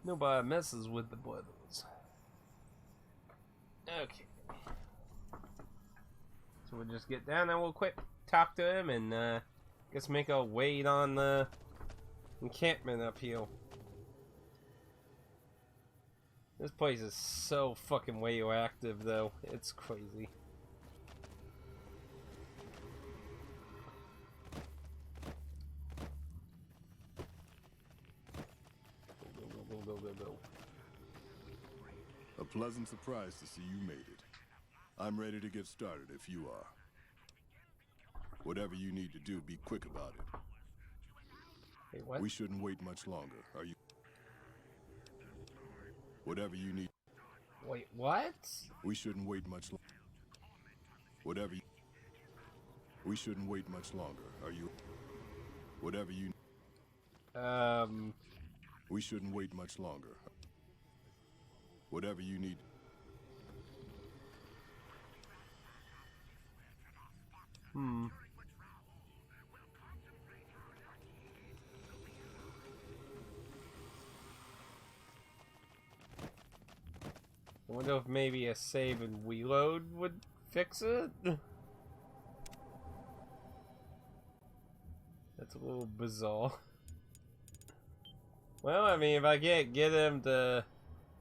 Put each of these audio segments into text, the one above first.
Nobody messes with the brothers. Okay. So we'll just get down there real quick, talk to him, and guess make a wait on the encampment up here. This place is so fucking radioactive, though. It's crazy. Go. A pleasant surprise to see you made it. I'm ready to get started if you are. Whatever you need to do, be quick about it. Wait, what? We shouldn't wait much longer, are you? Whatever you need. Wait, what? We shouldn't wait much longer. Whatever you... We shouldn't wait much longer, are you? Whatever you... We shouldn't wait much longer. Whatever you need. I wonder if maybe a save and reload would fix it? That's a little bizarre. Well, I mean, if I can't get him to...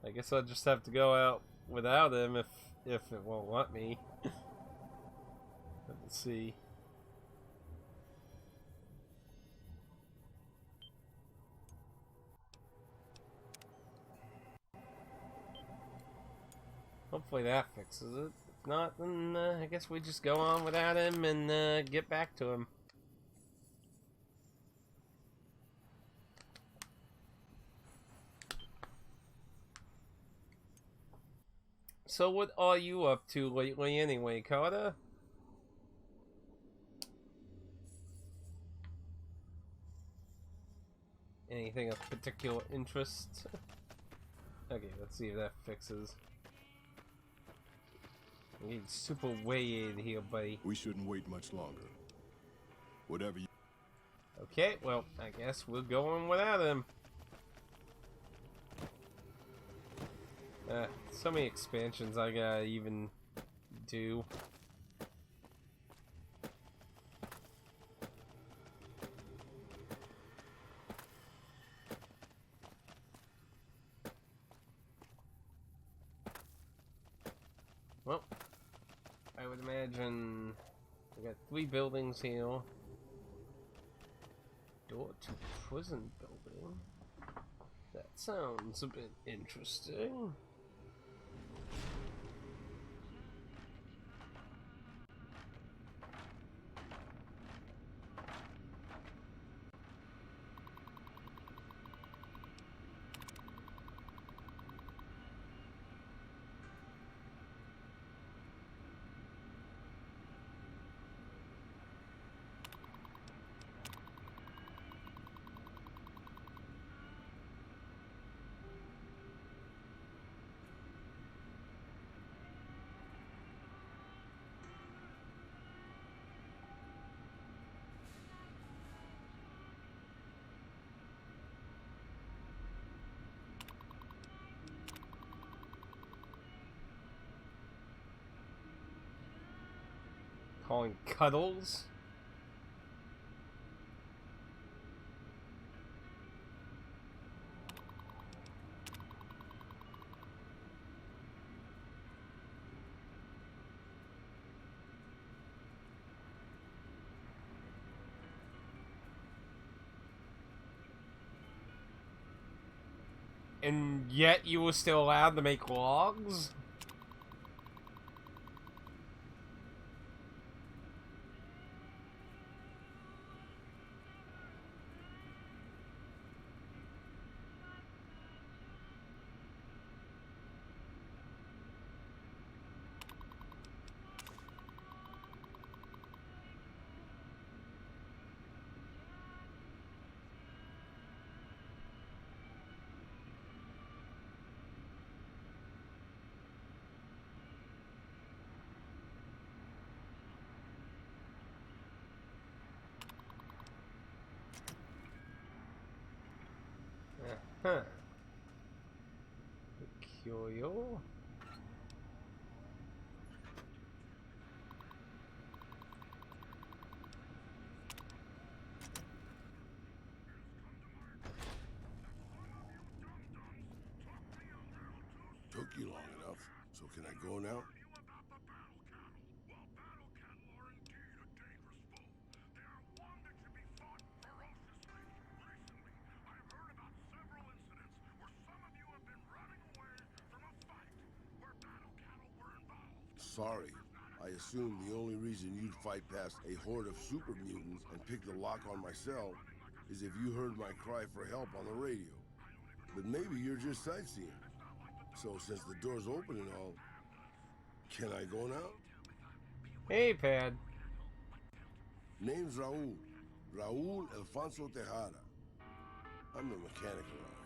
I guess I'll just have to go out without him if it won't let me. Let's see. Hopefully that fixes it. If not, then I guess we just go on without him and get back to him. So what are you up to lately anyway, Carter? Anything of particular interest? Okay, let's see if that fixes. You need super weighted here, buddy. We shouldn't wait much longer. Whatever you... Okay, well, I guess we're going without him. So many expansions I gotta even do. Well, I would imagine we got 3 buildings here. Door to prison building. That sounds a bit interesting. Calling Cuddles? And yet you were still allowed to make logs? Huh. Yo. Took you long enough, so can I go now? Sorry. I assumed the only reason you'd fight past a horde of super mutants and pick the lock on my cell is if you heard my cry for help on the radio. But maybe you're just sightseeing. So since the door's open and all, can I go now? Hey, Pad. Name's Raul. Raul Alfonso Tejada. I'm a mechanic around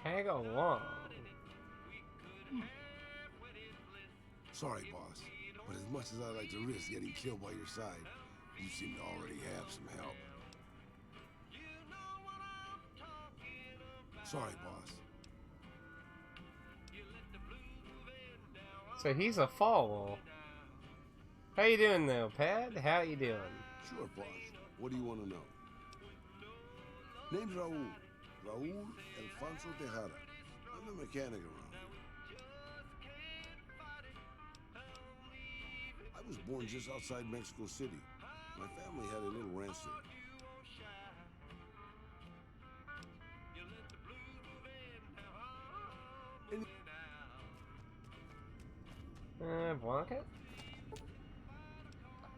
Tag along. Sorry, boss, but as much as I like to risk getting killed by your side, you seem to already have some help. Sorry, boss. So he's a follow. How you doing though, Pad? How you doing? Sure, boss. What do you want to know? Name's Raul. Raul Alfonso Tejada. I'm a mechanic around here. I was born just outside Mexico City. My family had a little ranch there. Blanca?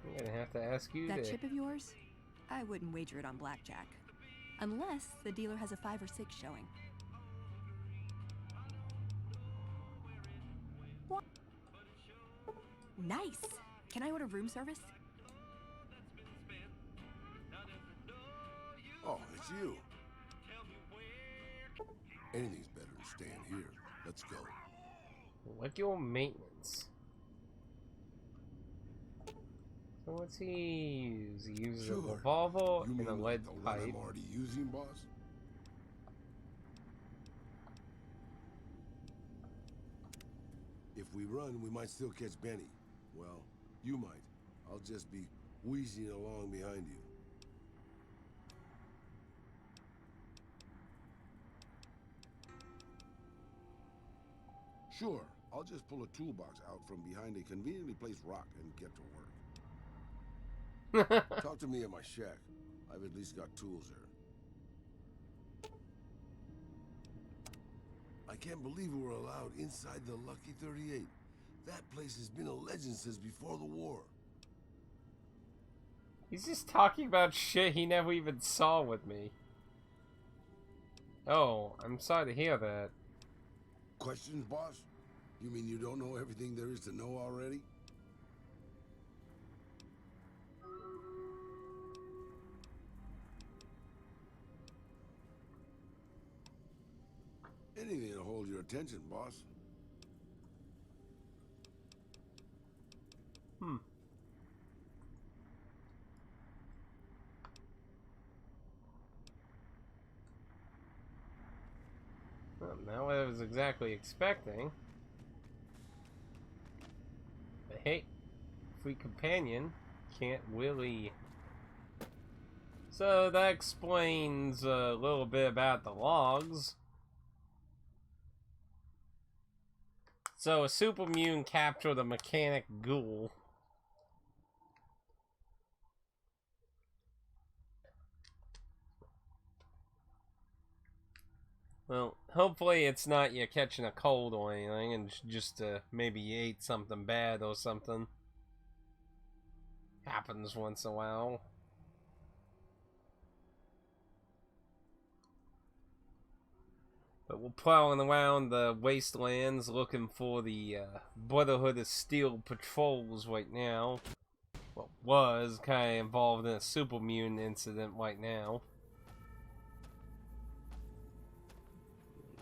I'm gonna have to ask you That to... chip of yours? I wouldn't wager it on blackjack. Unless the dealer has a 5 or 6 showing. What? Nice! Can I order room service? Oh, it's you. Anything's better than staying here. Let's go. Like your maintenance. So what's he use? He uses a revolver You and a mean lead the one pipe. I'm already using, boss? If we run, we might still catch Benny. Well, you might. I'll just be wheezing along behind you. Sure, I'll just pull a toolbox out from behind a conveniently placed rock and get to work. Talk to me at my shack. I've at least got tools there. I can't believe we were allowed inside the Lucky 38. That place has been a legend since before the war. He's just talking about shit he never even saw with me. Oh, I'm sorry to hear that. Questions, boss? You mean you don't know everything there is to know already? Anything to hold your attention, boss. Well, not what I was exactly expecting. But hey, free companion can't really... So that explains a little bit about the logs. So a super mutant captured a mechanic ghoul. Well, hopefully it's not you catching a cold or anything, and just maybe you ate something bad or something. Happens once in a while. But we're plowing around the wastelands looking for the Brotherhood of Steel patrols right now. Well, was kind of involved in a super mutant incident right now.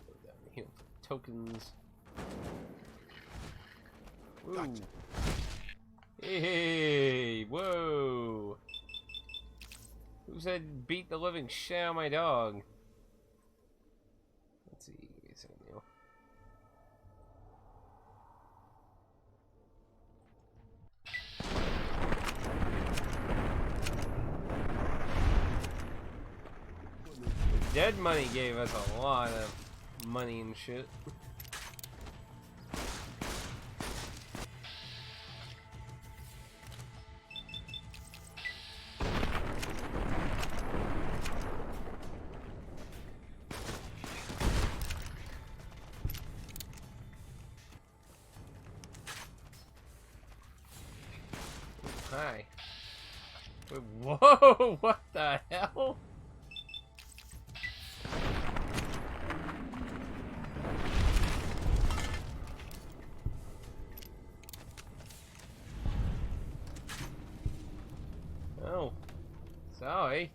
Go down here for tokens. Woo. Gotcha. Hey, whoa. Who said beat the living shit out of my dog? Let's see. Samuel. The dead money gave us a lot of money and shit. Hi. Wait, whoa! What the hell? Oh, sorry.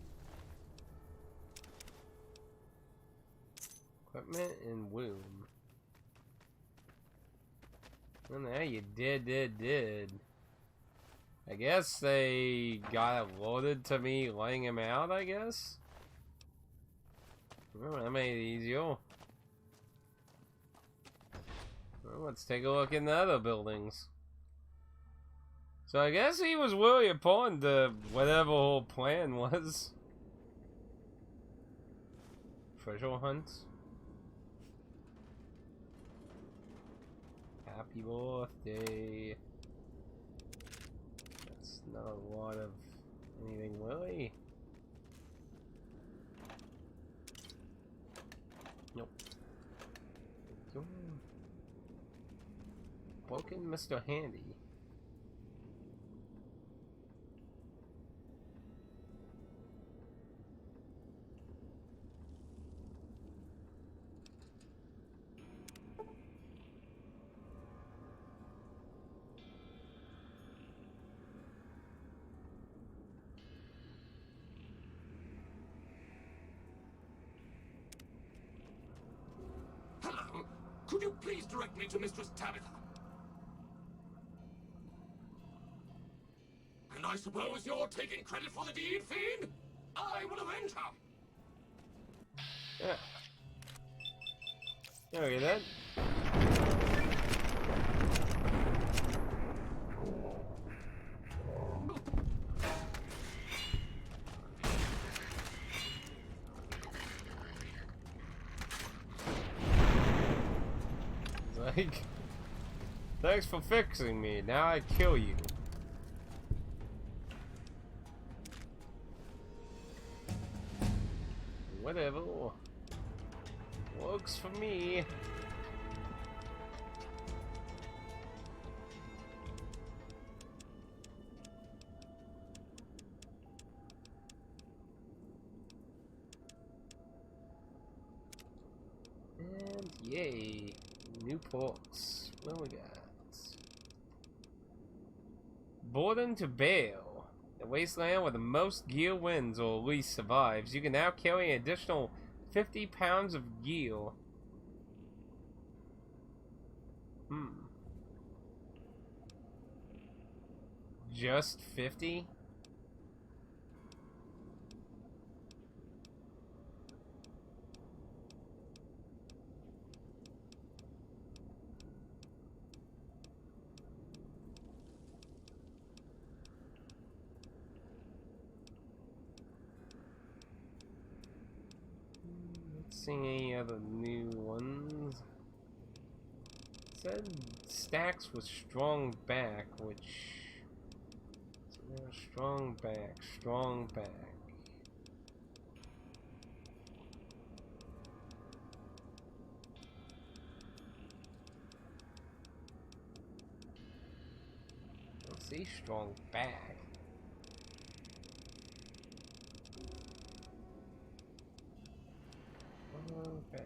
Equipment and womb. Well, now you did. I guess they got it loaded to me laying him out, I guess? Well, that made it easier. Well, let's take a look in the other buildings. So I guess he was really a pawn to whatever whole plan was. Treasure hunts. Happy birthday. That's not a lot of anything really. Nope. Broken Mr. Handy. Hello. Could you please direct me to Mistress Tabitha? And I suppose you're taking credit for the deed, Fiend? I will avenge her. Yeah. Look at that. It's like, thanks for fixing me. Now I kill you. Whatever. Works for me. And yay. New ports. What we got? Boarding to Bale. The wasteland where the most gear wins or at least survives. You can now carry an additional 50 pounds of gear. Just 50? Seeing any other new ones? It said stacks with strong back, which strong back. Let's see, strong back. Back.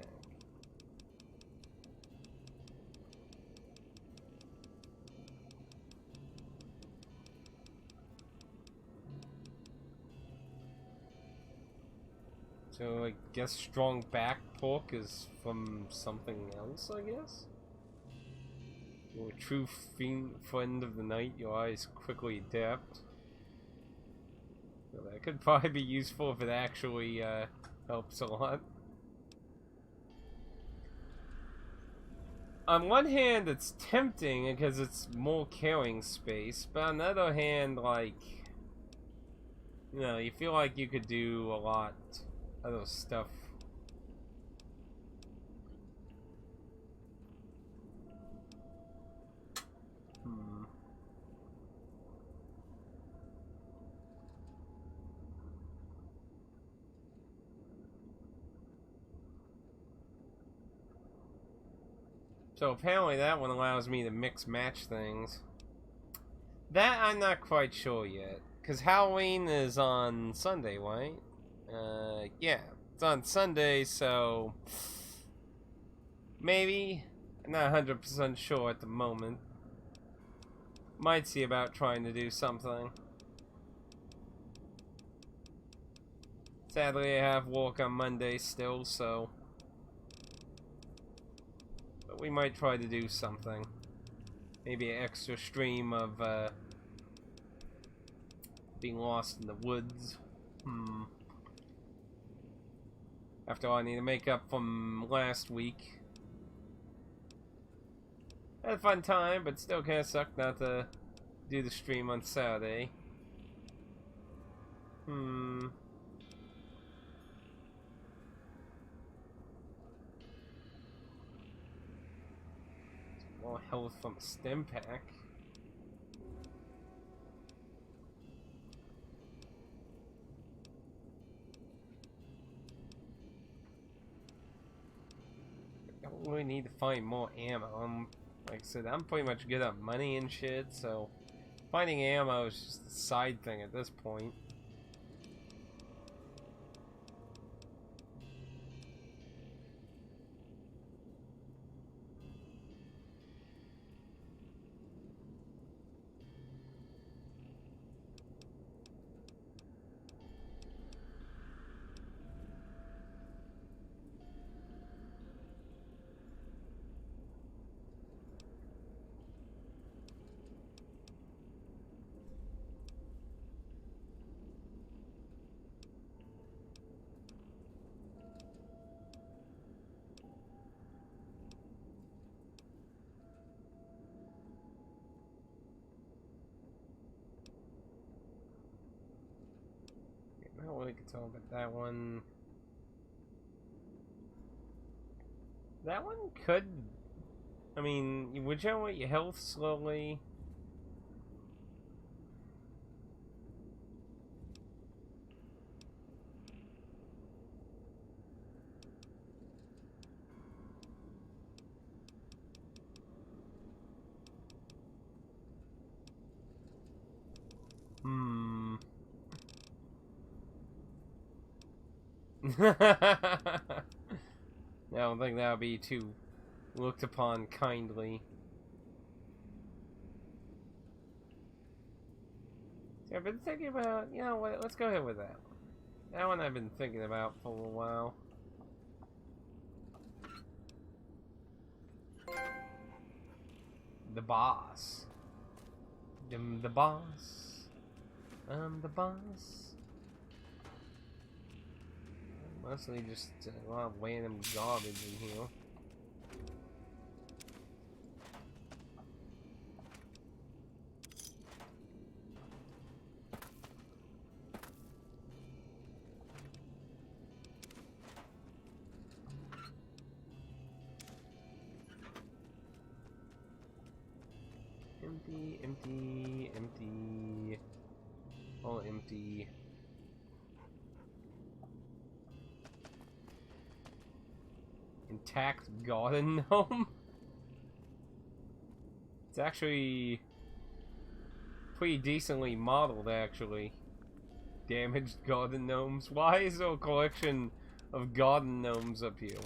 So I guess strong back pork is from something else, I guess? You're a true fiend friend of the night, your eyes quickly adapt. So that could probably be useful if it actually helps a lot. On one hand, it's tempting because it's more carrying space, but on the other hand, like, you know, you feel like you could do a lot of other stuff. So apparently that one allows me to mix match things. That I'm not quite sure yet. Because Halloween is on Sunday, right? Yeah. It's on Sunday, so... maybe? I'm not 100% sure at the moment. Might see about trying to do something. Sadly, I have work on Monday still, so... but we might try to do something. Maybe an extra stream of, being lost in the woods. After all, I need to make up from last week. Had a fun time, but still kind of sucked not to do the stream on Saturday. More health from a stim pack. I don't really need to find more ammo. Like I said, I'm pretty much good at money and shit, so finding ammo is just a side thing at this point. I don't really can tell, but that one... that one could... I mean, would you want your health slowly? I don't think that would be too looked upon kindly. See, I've been thinking about, you know what, let's go ahead with that. That one I've been thinking about for a little while. The boss. I'm the boss. I'm the boss. Mostly just a lot of random garbage in here. Empty, empty, empty. All empty. Intact garden gnome? It's actually pretty decently modeled, actually. Damaged garden gnomes. Why is there a collection of garden gnomes up here?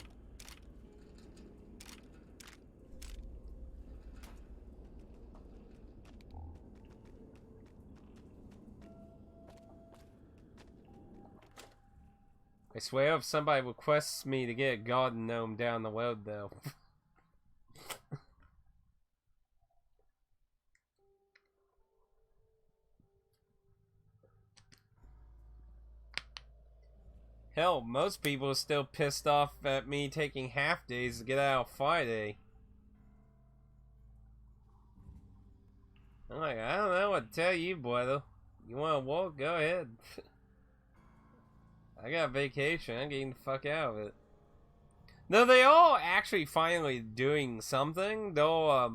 I swear if somebody requests me to get a garden gnome down the road, though. Hell, most people are still pissed off at me taking half days to get out Friday. I'm like, I don't know what to tell you, brother. You want to walk? Go ahead. I got vacation. I'm getting the fuck out of it. No, they all actually finally doing something. Though,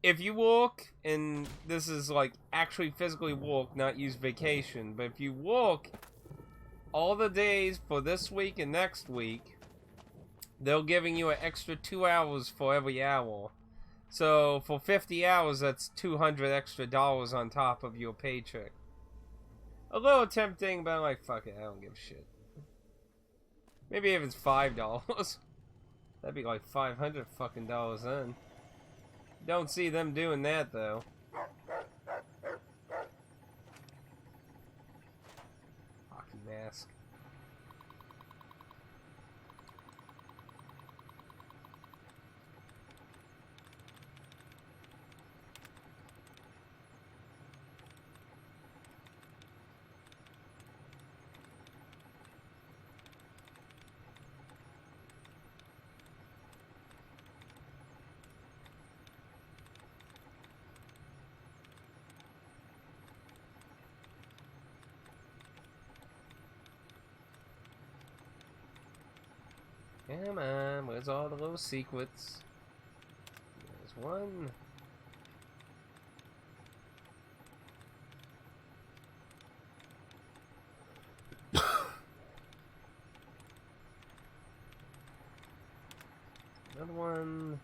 if you walk, and this is like actually physically walk, not use vacation, but if you walk all the days for this week and next week, they're giving you an extra 2 hours for every hour. So for 50 hours, that's $200 extra on top of your paycheck. A little tempting, but I'm like, fuck it, I don't give a shit. Maybe if it's $5, that'd be like $500 fucking dollars then. Don't see them doing that though. Hockey mask. Come on, where's all the little secrets? There's one. Another one.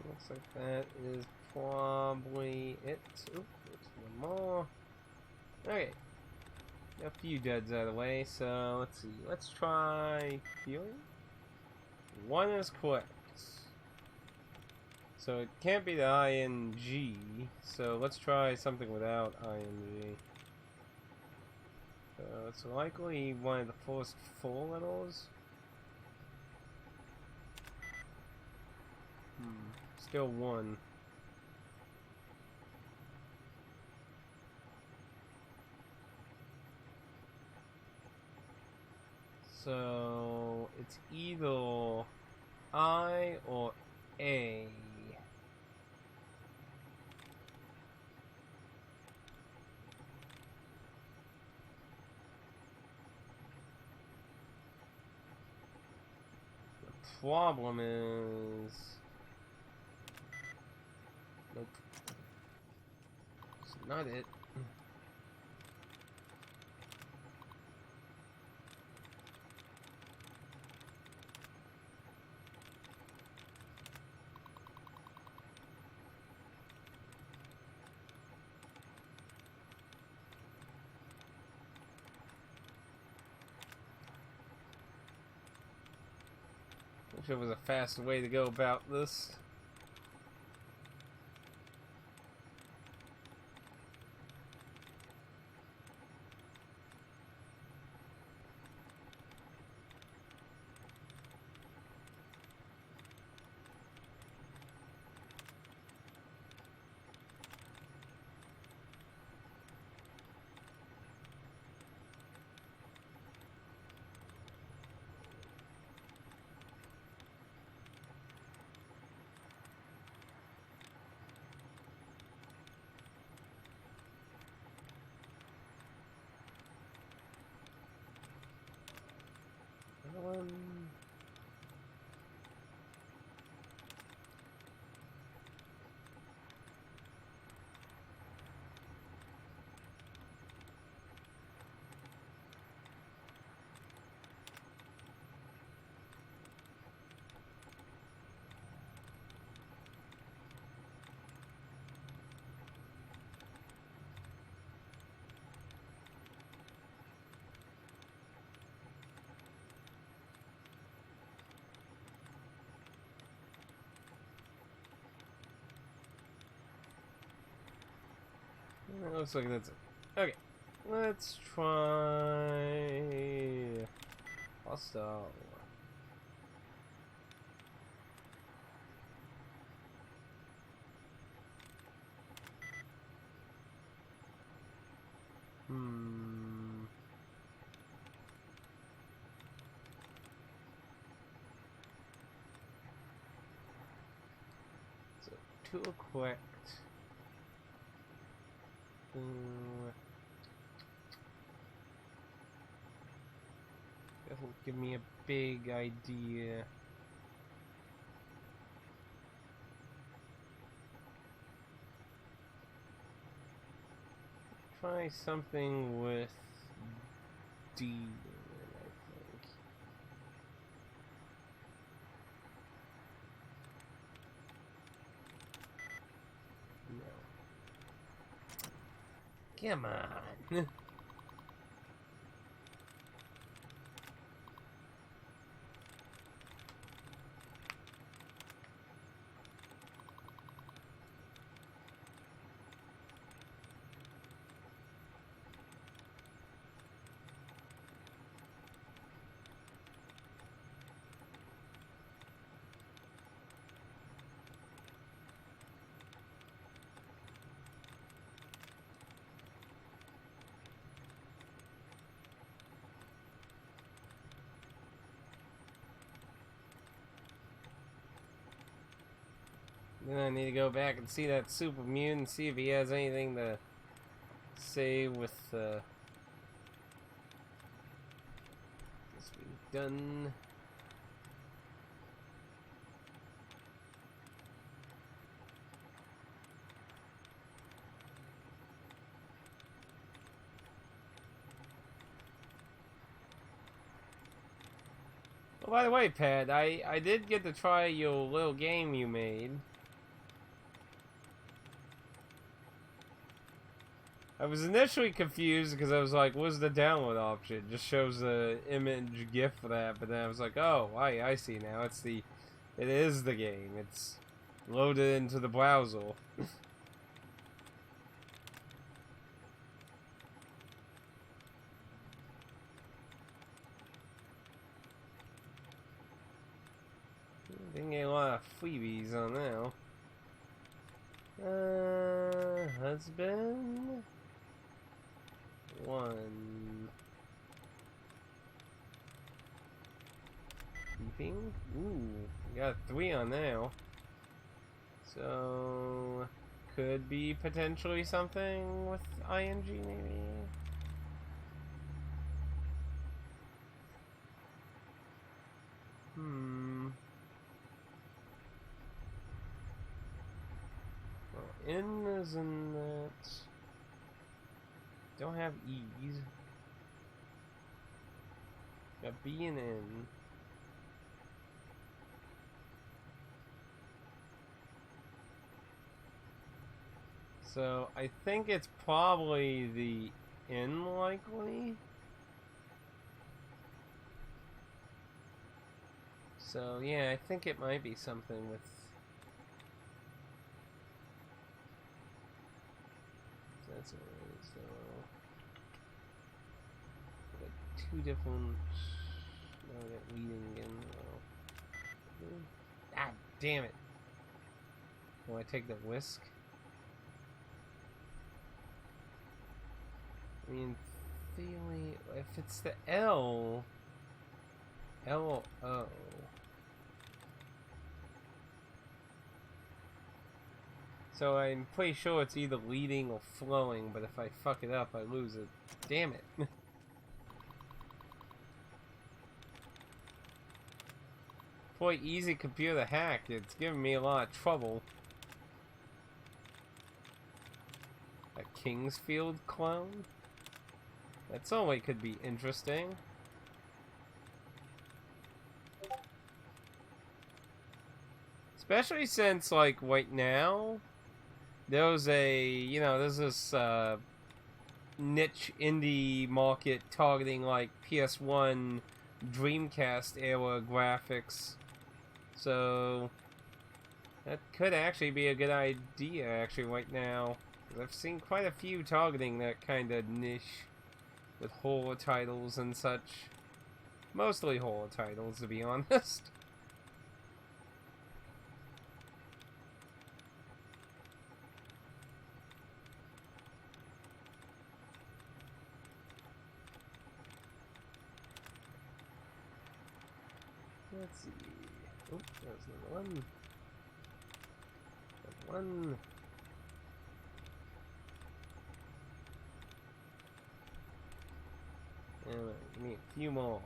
Looks like that is probably it. Oop, there's one more. Okay. A few duds out of the way, so let's see. Let's try healing. One is correct. So it can't be the ING, so let's try something without ING. So it's likely one of the first 4 letters. Still one. So it's either I or A. The problem is... Nope. It's not it. Wish there was a faster way to go about this. It looks like that's it. Okay. Let's try... Hostile. So, to equip. Doesn't give me a big idea. Try something with D in it, I think. No. Come on. Then I need to go back and see that super mutant, see if he has anything to say with this being done. Oh, by the way, Pat, I did get to try your little game you made. I was initially confused because I was like, what's the download option? It just shows the image GIF for that, but then I was like, oh, I see now. It is the game. It's loaded into the browser. Didn't get a lot of freebies on now. Husband. 1. Keeping. Ooh, we got 3 on now. So could be potentially something with ING maybe. Well, N is in that. Don't have E's. Got B and N. So I think it's probably the N likely. So yeah, I think it might be something with. That's what it is though. Got 2 different. No, I got leading again. Oh. Ah, damn it! Will I take the whisk? I mean, theory, if it's the L or O. So I'm pretty sure it's either leading or flowing, but if I fuck it up, I lose it. Damn it. Boy, easy computer hack. It's giving me a lot of trouble. A Kingsfield clone? That certainly could be interesting. Especially since, like, right now, there's this niche indie market targeting, like, PS1 Dreamcast era graphics. So, that could actually be a good idea, actually, right now. 'Cause I've seen quite a few targeting that kind of niche with horror titles and such. Mostly horror titles, to be honest. Let's see. Oh, there's another one. Another one. And give me a few more.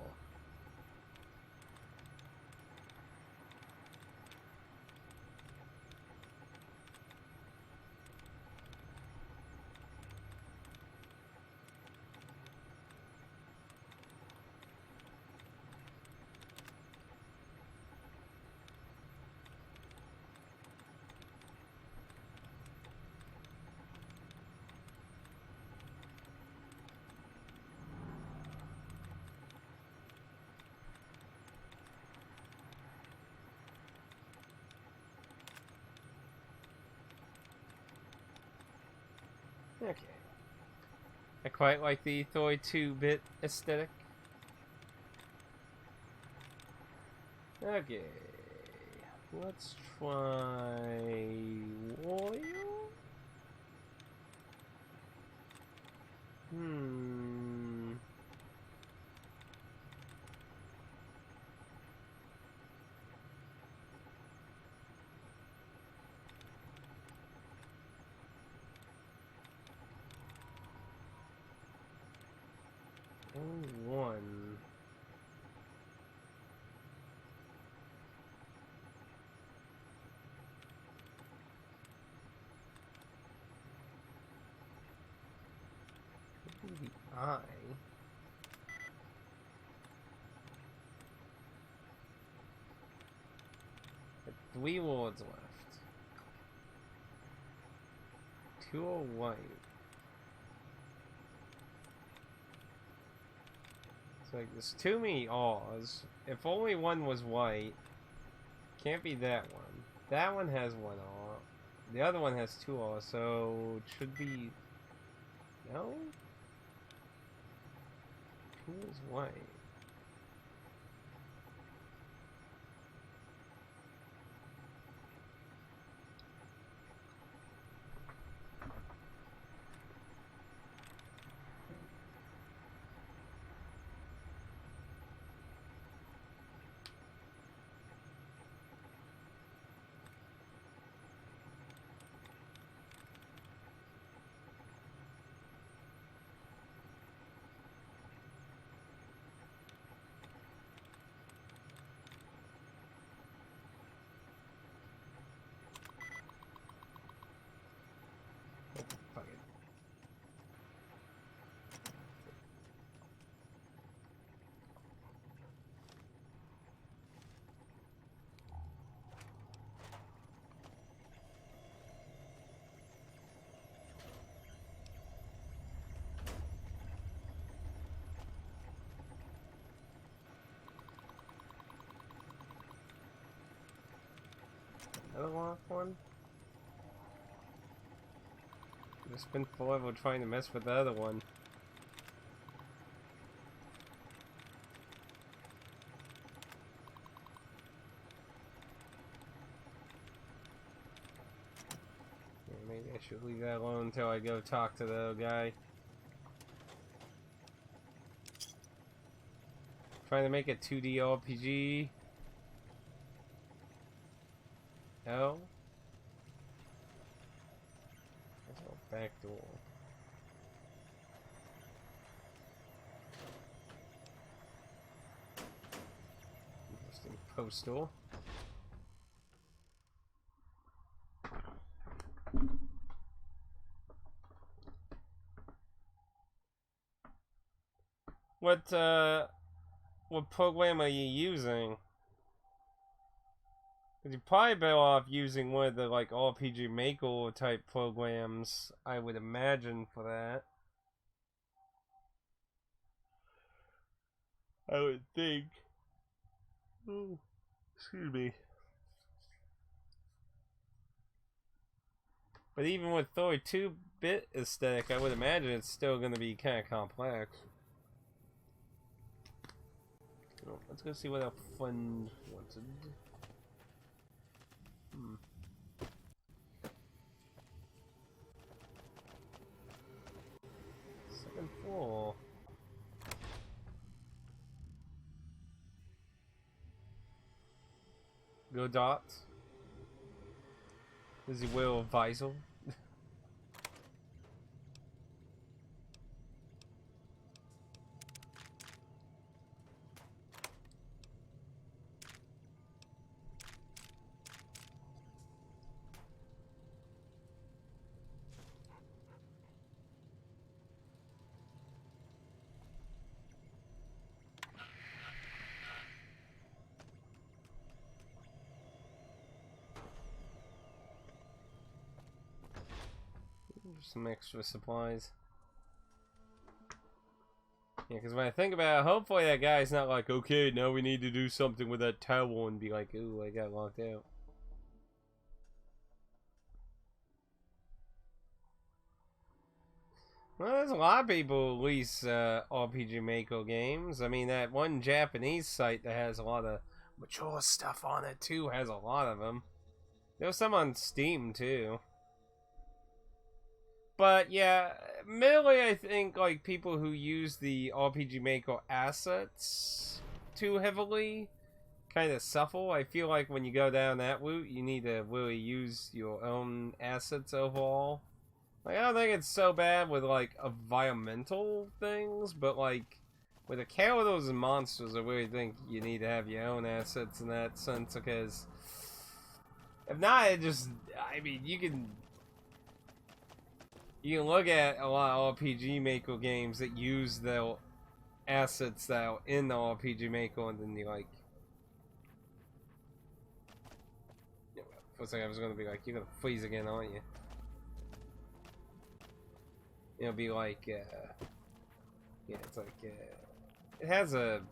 Okay. I quite like the Thor 2-bit aesthetic. Okay. Let's try oil? Only one. Maybe the eye. Got 3 wards left. 2 are white. It's like there's too many R's. If only one was white, can't be that one. That one has 1 R. The other one has 2 R's, so it should be... No? 2 is white. Fuck it. Another one? I've spent forever trying to mess with the other one. Yeah, maybe I should leave that alone until I go talk to the other guy. Trying to make a 2D RPG. No? There's no back door. Interesting postal. What program are you using? Cause you're probably better off using one of the like RPG Maker type programs, I would imagine, for that. I would think. Oh, excuse me. But even with Thor 2 8-bit aesthetic, I would imagine it's still going to be kind of complex. Oh, let's go see what our friend wanted. Second floor. Go dots. Does he wear a visor? Some extra supplies. Yeah, because when I think about it, hopefully that guy's not like, okay, now we need to do something with that towel, and be like, ooh, I got locked out. Well, there's a lot of people who release RPG Maker games. I mean, that one Japanese site that has a lot of mature stuff on it, too, has a lot of them. There's some on Steam, too. But, yeah, mainly I think, like, people who use the RPG Maker assets too heavily kind of suffer. I feel like when you go down that route, you need to really use your own assets overall. Like, I don't think it's so bad with, like, environmental things, but, like, with the characters and monsters, I really think you need to have your own assets in that sense, because if not, it just, I mean, you can look at a lot of RPG Maker games that use their assets that are in the RPG Maker, and then you, like, for a second I was going to be like, you're going to freeze again, aren't you? It'll be like, yeah, it's like, it has a,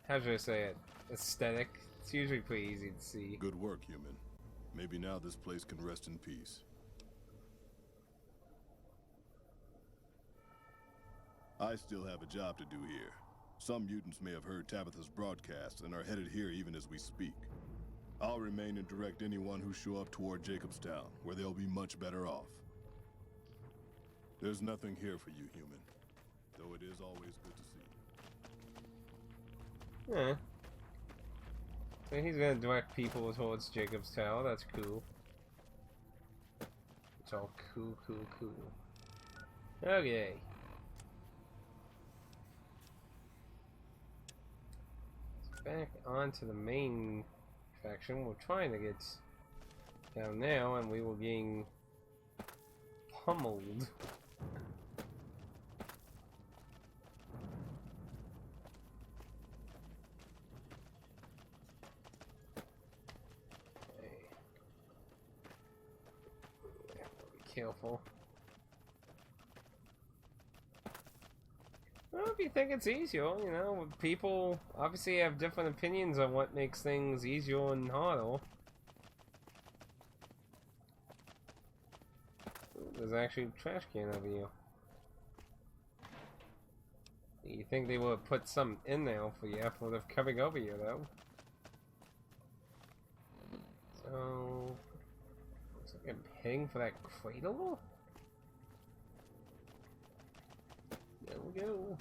how should I say it, aesthetic. It's usually pretty easy to see. Good work, human. Maybe now this place can rest in peace. I still have a job to do here. Some mutants may have heard Tabitha's broadcast and are headed here even as we speak. I'll remain and direct anyone who show up toward Jacobstown, where they'll be much better off. There's nothing here for you, human. Though it is always good to see. Yeah. So he's gonna direct people towards Jacob's Tower, that's cool. It's all cool. Okay. Let's back onto the main faction. We're trying to get down now, and we were being pummeled. Careful. Well, if you think it's easier, you know, people obviously have different opinions on what makes things easier and harder. Ooh, there's actually a trash can over here. You think they would have put some in there for the effort of coming over here, though? So, looks like I'm heading for that cradle. There we go.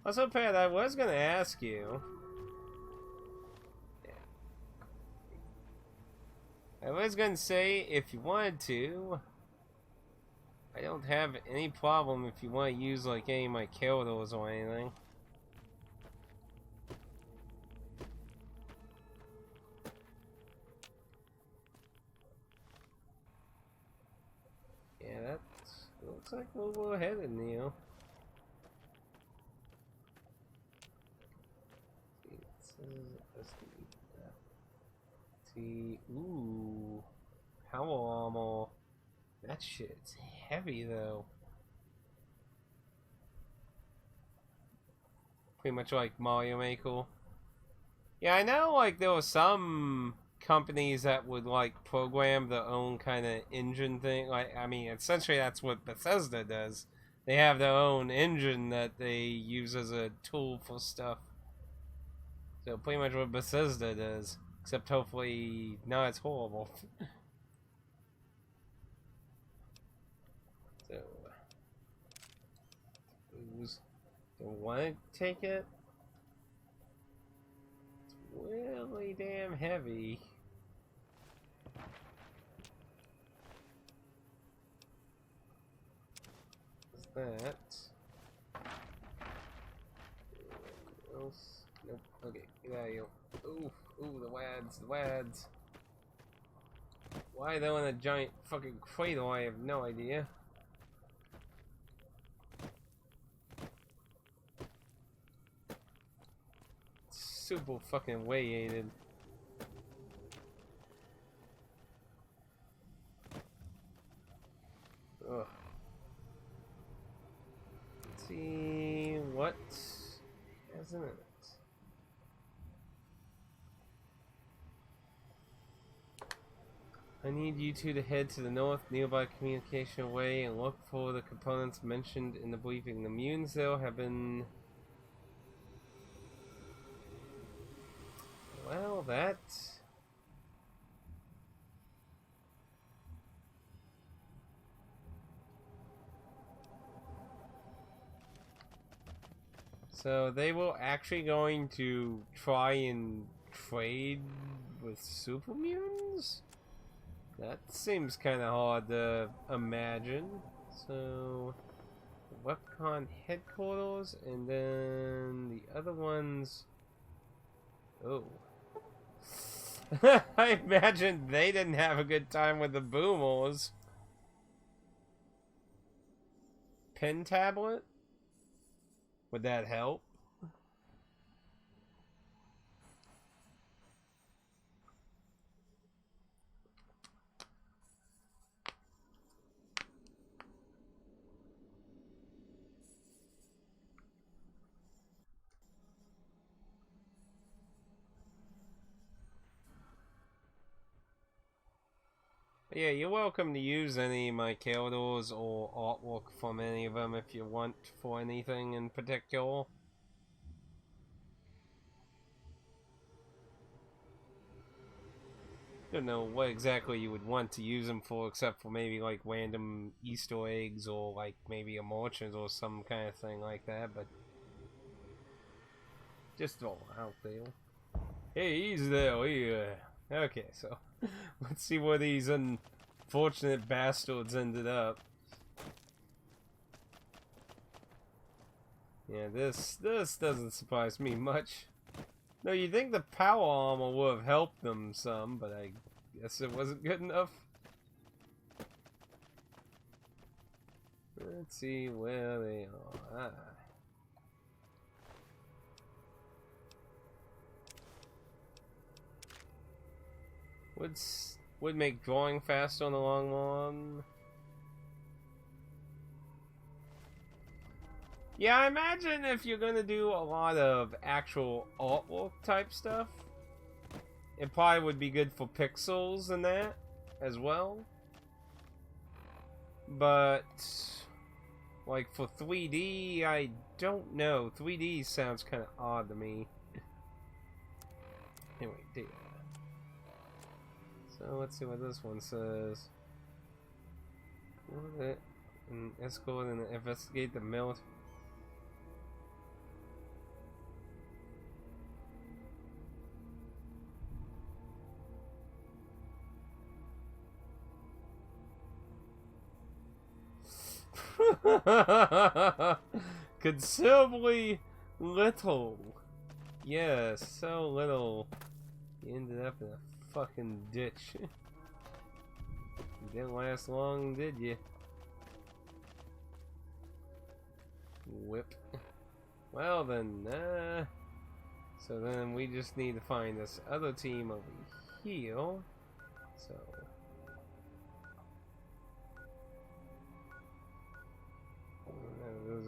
Also, Pat, I was gonna ask you. I was gonna say, if you wanted to, I don't have any problem if you want to use like any of my characters or anything. Yeah, that looks like we'll go ahead and Neo. Ooh. power armor. That shit's heavy though. Pretty much like Mario Maker. Yeah, I know like there were some companies that would like program their own kind of engine thing. Like, I mean, essentially that's what Bethesda does. They have their own engine that they use as a tool for stuff. So pretty much what Bethesda does. Except hopefully not as horrible. So, don't want to take it. It's really damn heavy. What's that? What else? Nope. Okay, get out of here. Ooh, the wads, the wads. Why they're in a giant fucking cradle, I have no idea. Super fucking weighted. Ugh. Let's see what isn't it? I need you two to head to the north nearby communication way and look for the components mentioned in the briefing. The mutants though have been... Well, that... So they were actually going to try and trade with super mutants? That seems kind of hard to imagine. So, Webcon headquarters, and then the other ones... Oh. I imagine they didn't have a good time with the boomers. Pen tablet? Would that help? Yeah, you're welcome to use any of my characters or artwork from any of them if you want for anything in particular. Don't know what exactly you would want to use them for, except for maybe like random Easter eggs or like maybe emotions or some kind of thing like that, but just all out there. Hey, he's there. Okay, so let's see where these unfortunate bastards ended up. Yeah, this doesn't surprise me much. No, you'd think the power armor would have helped them some, but I guess it wasn't good enough. Let's see where they are. Would make drawing faster on the long one. Yeah, I imagine if you're gonna do a lot of actual artwork type stuff, it probably would be good for pixels and that as well. But like for 3D, I don't know. 3D sounds kind of odd to me. Anyway, data. So let's see what this one says. Escort and investigate the military. Considerably little. Yes, so little. You ended up in a fucking ditch. You didn't last long, did you? Whip. Well then, so then we just need to find this other team over here. So,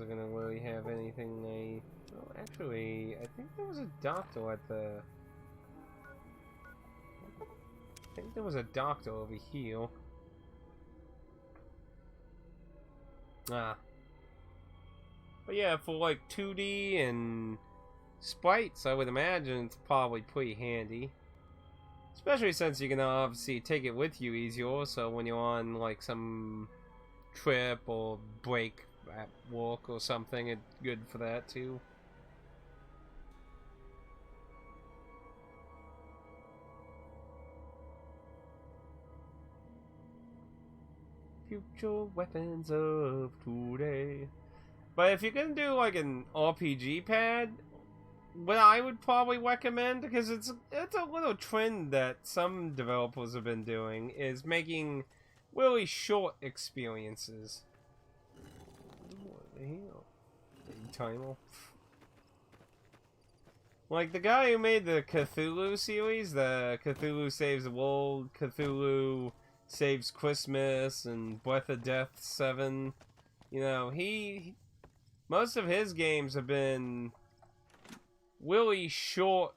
are gonna really have anything. Well, actually, I think there was a doctor at the. I think there was a doctor over here. Ah. But yeah, for like 2D and sprites, I would imagine it's probably pretty handy. Especially since you can obviously take it with you easier, so when you're on like some trip or break at work or something, it's good for that too. Future weapons of today. But if you're gonna do like an RPG pad, what I would probably recommend, because it's a little trend that some developers have been doing, is making really short experiences. What the hell? Timer. Like the guy who made the Cthulhu series, the Cthulhu Saves the World, Cthulhu Saves Christmas, and Breath of Death 7. You know, most of his games have been really short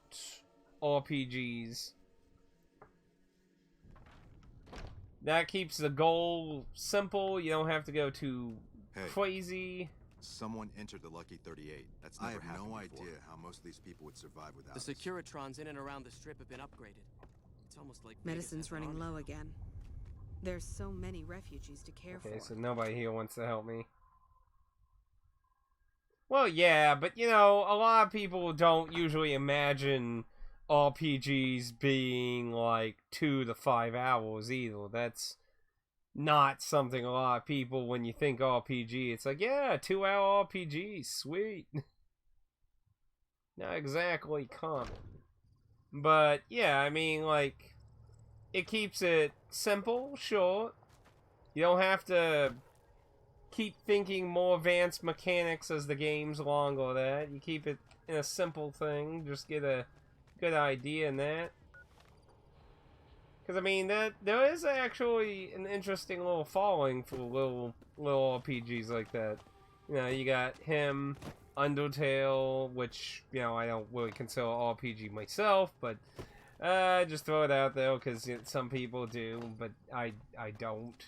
RPGs. That keeps the goal simple. You don't have to go too crazy. Someone entered the Lucky 38. That's never happened before. I have no idea how most of these people would survive without us. The Securitrons in and around the strip have been upgraded. It's almost like medicine's running low again. There's so many refugees to care for. Okay, so nobody here wants to help me. Well, yeah, but you know, a lot of people don't usually imagine RPGs being like 2 to 5 hours either. That's not something a lot of people, when you think RPG, it's like, yeah, 2-hour RPG, sweet. Not exactly common. But yeah, I mean, like, it keeps it simple, short. You don't have to keep thinking more advanced mechanics as the game's long or that. You keep it in a simple thing. Just get a good idea in that. Because, I mean, there is actually an interesting little following for little RPGs like that. You know, you got him, Undertale, which, you know, I don't really consider RPG myself, but just throw it out there because some people do, but I don't.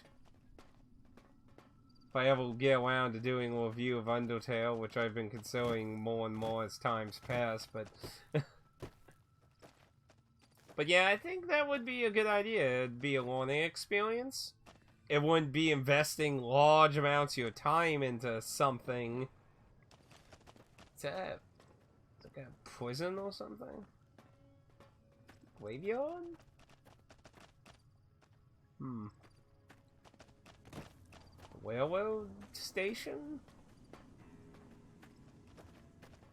If I ever get around to doing a review of Undertale, which I've been considering more and more as times pass, but but yeah, I think that would be a good idea. It'd be a learning experience. It wouldn't be investing large amounts of your time into something. Is that like a prison or something? Graveyard? Railroad station?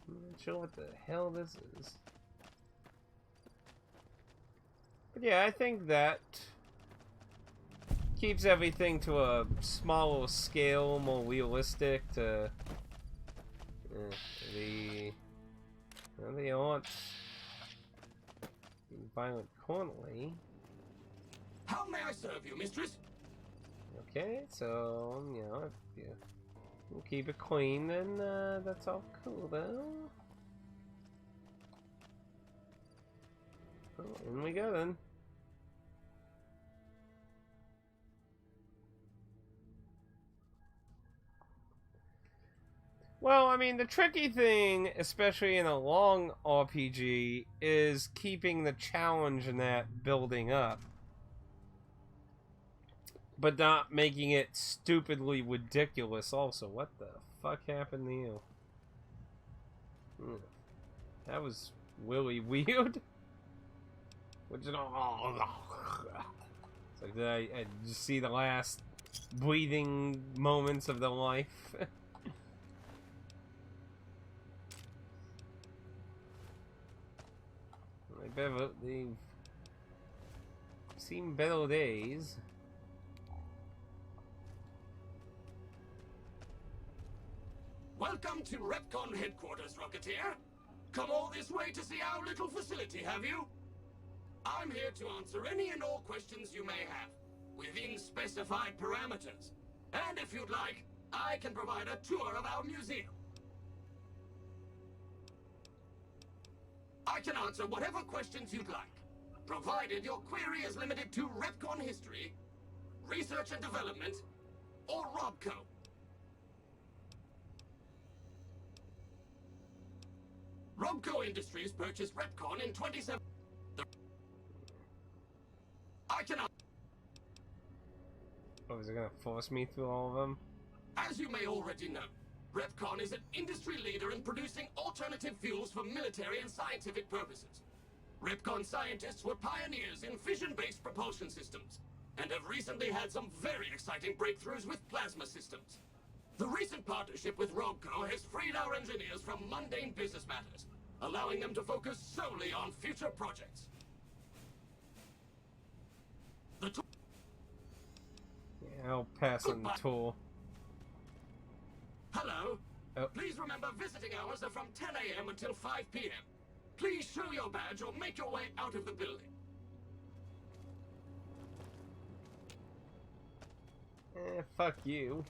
I'm not sure what the hell this is. But yeah, I think that keeps everything to a smaller scale, more realistic to they aren't violent currently. How may I serve you, mistress? Okay, so, you know, if you keep it clean, then that's all cool, though. Well, in we go, then. Well, I mean, the tricky thing, especially in a long RPG, is keeping the challenge in that building up. But not making it stupidly ridiculous also. What the fuck happened to you? That was really weird. Which, it's like, did I just see the last breathing moments of the life? They've seen better days. Welcome to Repcon headquarters, Rocketeer. Come all this way to see our little facility, have you? I'm here to answer any and all questions you may have, within specified parameters. And if you'd like, I can provide a tour of our museum. I can answer whatever questions you'd like, provided your query is limited to Repcon history, research and development, or Robco. Robco Industries purchased Repcon in 27... I can... Oh, is it gonna force me through all of them? As you may already know, Repcon is an industry leader in producing alternative fuels for military and scientific purposes. Repcon scientists were pioneers in fission-based propulsion systems, and have recently had some very exciting breakthroughs with plasma systems. The recent partnership with Robco has freed our engineers from mundane business matters, allowing them to focus solely on future projects. The Yeah, I'll pass on the tour. Hello. Oh. Please remember visiting hours are from 10 a.m. until 5 p.m. Please show your badge or make your way out of the building. Fuck you.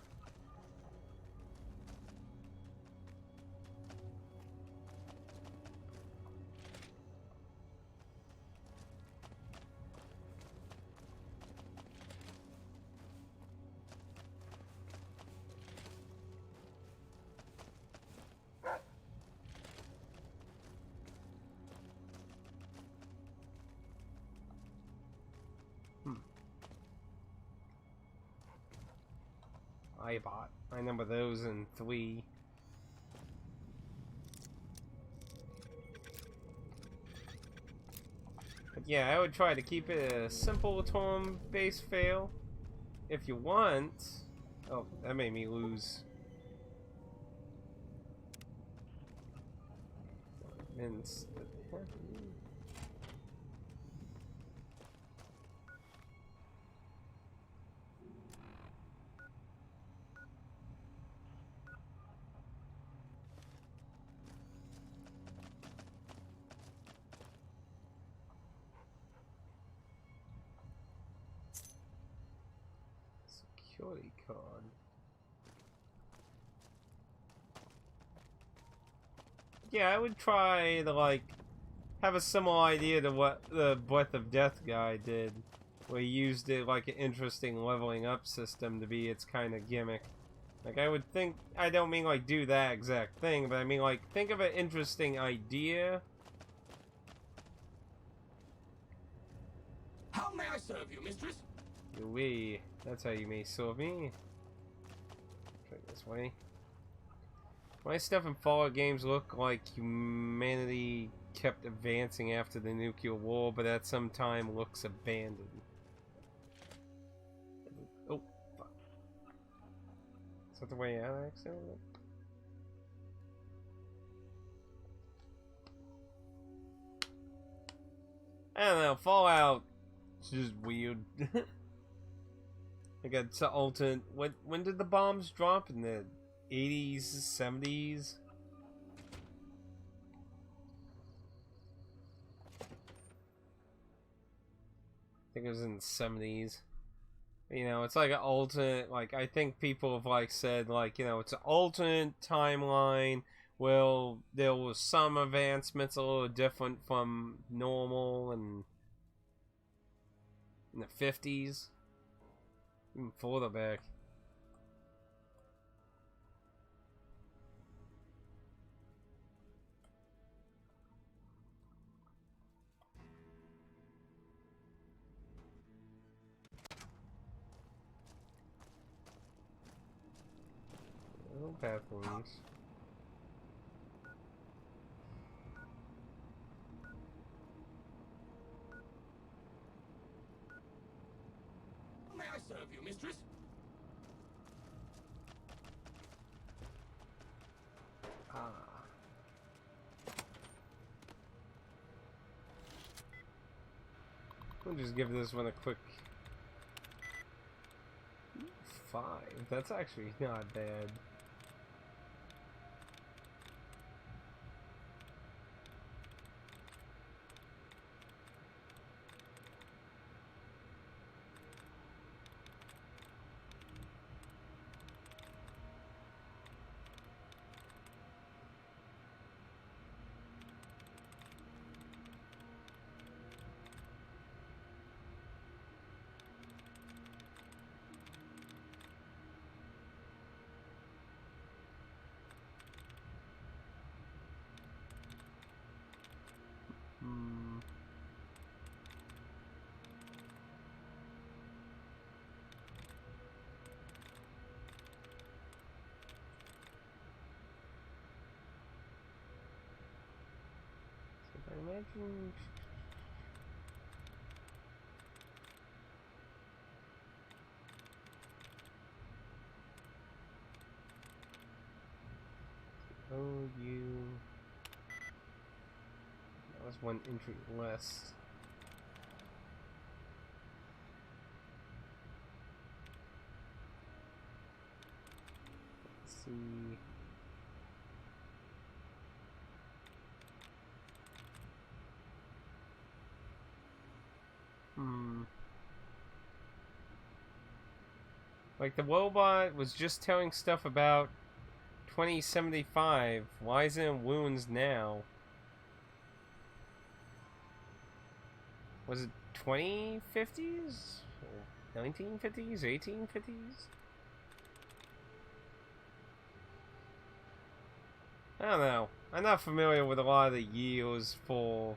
I number those in 3. But yeah, I would try to keep it a simple turn-based fail. If you want... Oh, that made me lose. Security card. Yeah, I would try to, like, have a similar idea to what the Breath of Death guy did, where he used it like an interesting leveling up system to be its kind of gimmick. Like, I would think, I don't mean like do that exact thing, but I mean like think of an interesting idea. How may I serve you, mistress? Oui, that's how you may serve me. Try this way. My stuff in Fallout games look like humanity kept advancing after the nuclear war, but at some time looks abandoned. Oh, fuck. Is that the way out, accidentally? I don't know, Fallout is just weird. Like it's an alternate. When did the bombs drop? In the 80s, 70s? I think it was in the 70s. You know, it's like an alternate, like, I think people have, like, said, like, you know, it's an alternate timeline. Well, there was some advancements a little different from normal, and in the 50s. Even further back. No bathrooms. May I serve you, mistress? Ah. We'll just give this one a quick 5. That's actually not bad. I imagine. Oh, you. That was one entry less. Let's see. Like, the robot was just telling stuff about 2075. Why isn't it wounds now? Was it 2050s? 1950s? 1850s? I don't know. I'm not familiar with a lot of the years for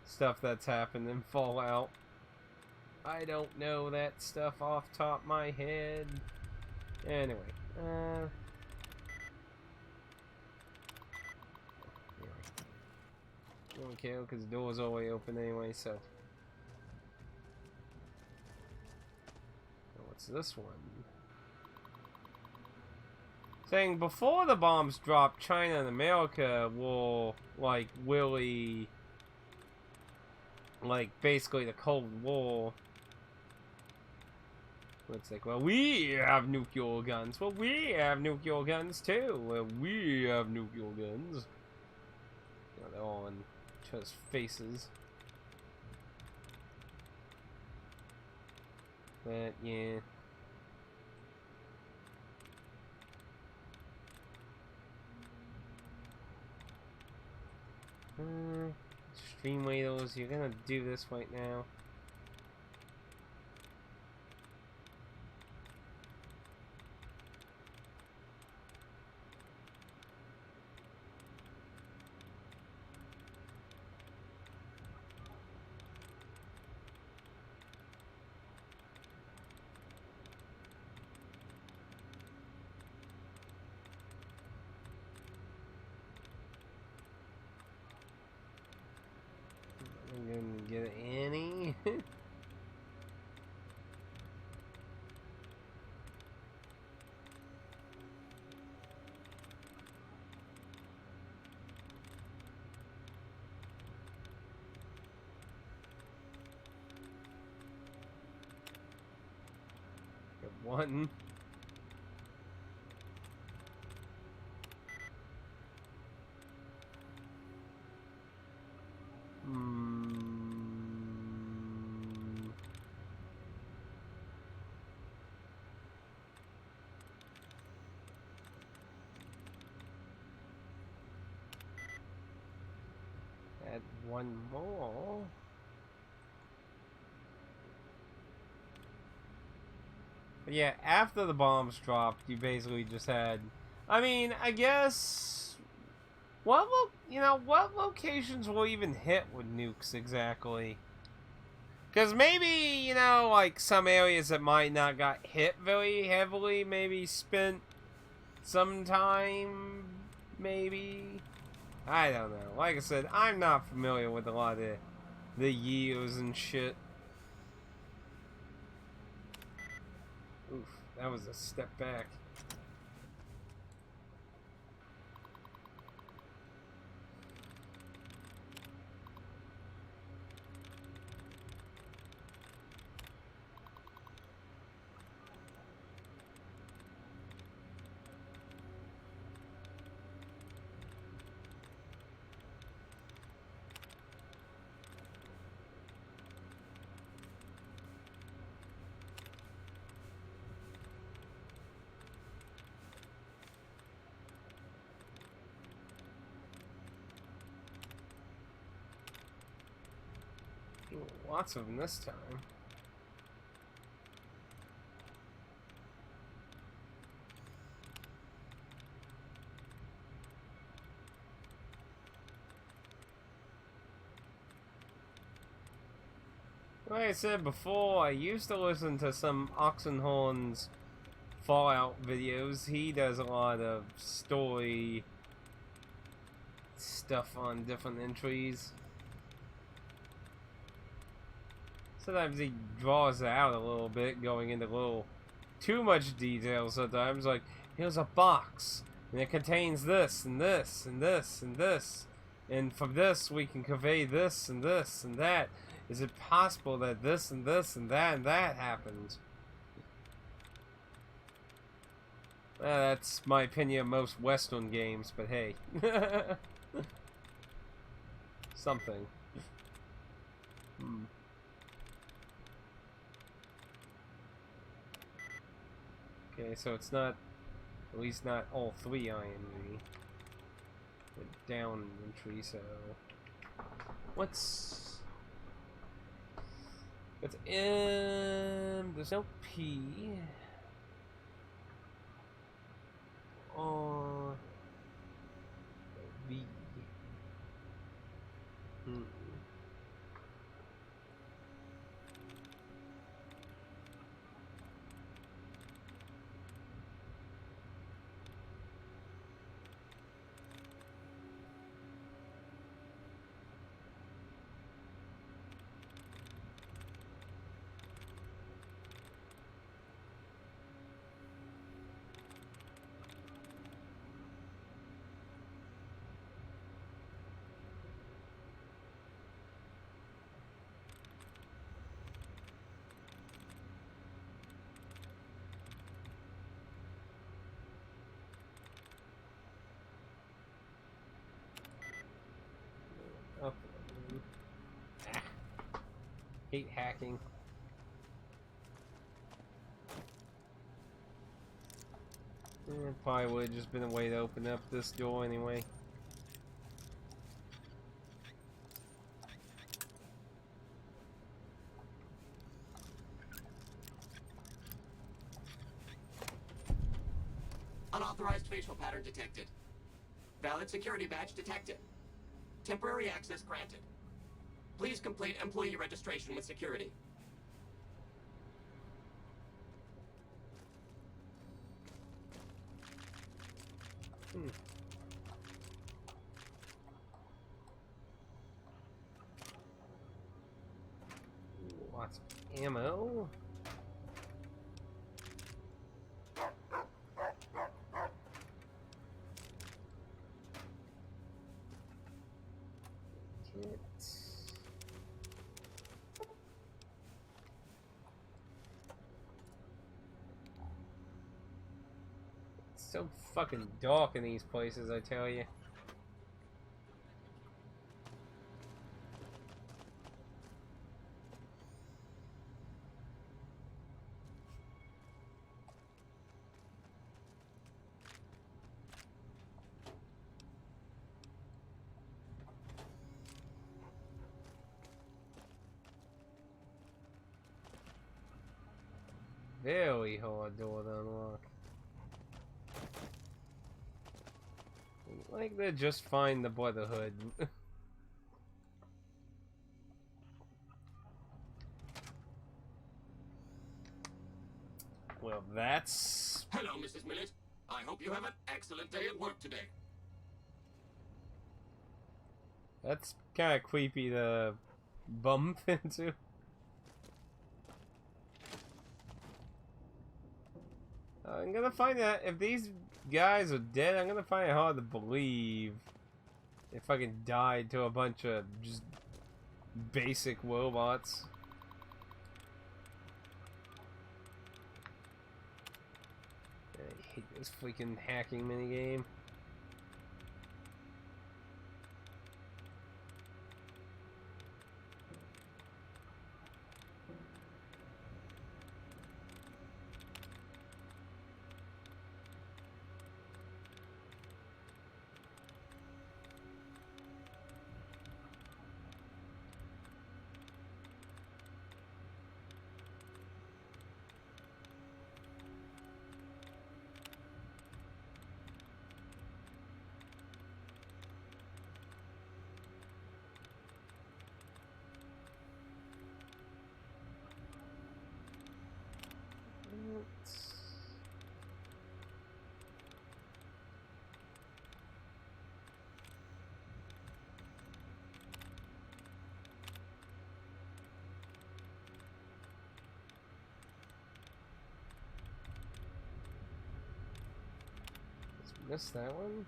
stuff that's happened in Fallout. I don't know that stuff off top of my head. Anyway, don't care because the door's always open anyway, so. What's this one? Saying before the bombs dropped, China and America will, like, really, like, basically the Cold War. It's like, well, we have nuclear guns. Well, we have nuclear guns too. Well, we have nuclear guns. You know, they're all in each other's faces. But yeah. Stream Wados, you're gonna do this right now. Get any? Get one. Add one more. But yeah, after the bombs dropped, you basically just had. I mean, I guess. What locations will even hit with nukes exactly? Because maybe, like some areas that might not got hit very heavily, maybe spent some time, maybe. I don't know. Like I said, I'm not familiar with a lot of the years and shit. Oof, that was a step back. Ooh, lots of them this time. Like I said before, I used to listen to some Oxenhorn's Fallout videos. He does a lot of story stuff on different entries. Sometimes he draws it out a little bit, going into a little too much detail sometimes. Like, here's a box, and it contains this, and this, and this, and this. And from this, we can convey this, and this, and that. Is it possible that this, and this, and that happened? That's my opinion of most Western games, but hey. Something. Okay, so it's not, at least not all 3 IMG. The down entry, so... What's M? There's no P. Or... V. Oh. Hate hacking. Probably would have just been a way to open up this door anyway. Unauthorized facial pattern detected. Valid security badge detected. Temporary access granted. Please complete employee registration with security. Lots of ammo. It's so fucking dark in these places, I tell you. Very hard door to unlock. Like they just find the Brotherhood. Well, that's... Hello, Mrs. Millet. I hope you have an excellent day at work today. That's kind of creepy to bump into. I'm gonna find that if these guys are dead, I'm gonna find it hard to believe if I can die to a bunch of just basic robots. I hate this freaking hacking minigame. Missed that one.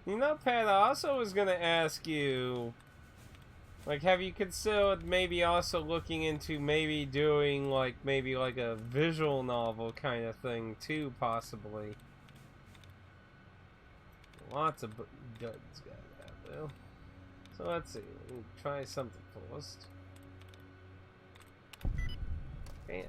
You know, Pat, I also was gonna ask you, like, have you considered maybe also looking into maybe doing, like, maybe like a visual novel kind of thing, too, possibly? Lots of duds got that, though. So let's see, we'll try something first. Bam.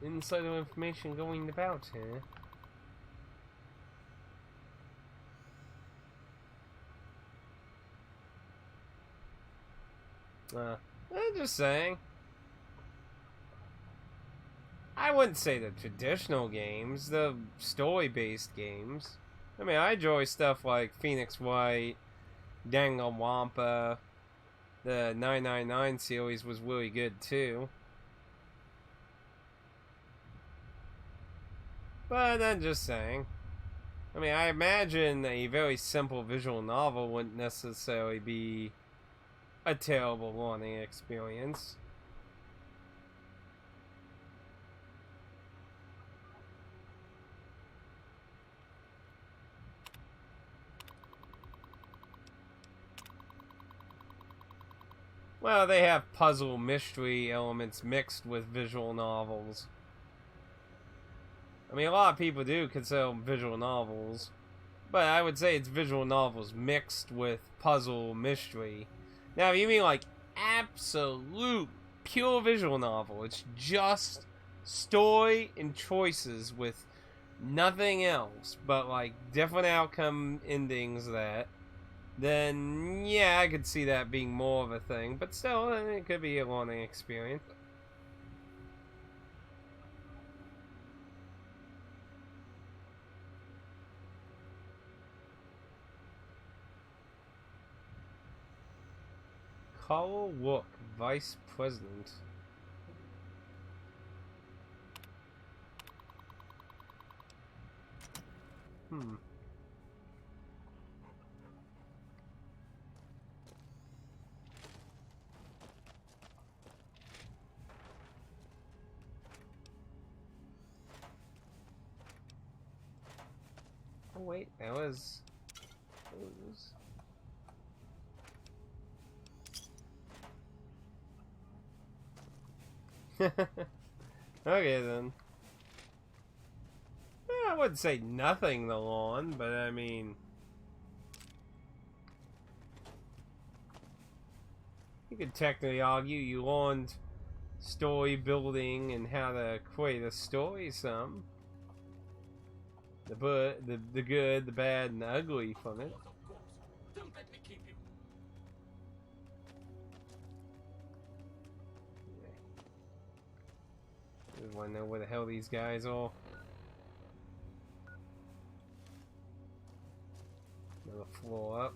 Insider information going about here. I'm just saying. I wouldn't say the traditional games, the story-based games. I mean, I enjoy stuff like Phoenix White, Danganronpa. The 999 series was really good too. But I'm just saying. I mean, I imagine a very simple visual novel wouldn't necessarily be a terrible learning experience. Well, they have puzzle mystery elements mixed with visual novels. I mean, a lot of people do consider them visual novels, but I would say it's visual novels mixed with puzzle mystery. Now, if you mean like absolute pure visual novel, it's just story and choices with nothing else but like different outcome endings, that, then yeah, I could see that being more of a thing, but still, it could be a learning experience. Carl Wook, Vice President. Oh wait, that was... Okay then. I wouldn't say nothing to learn, but I mean, you could technically argue you learned story building and how to create a story some. The good, the bad, and the ugly from it. Don't let me keep you. Just want to know where the hell these guys are. Another floor up.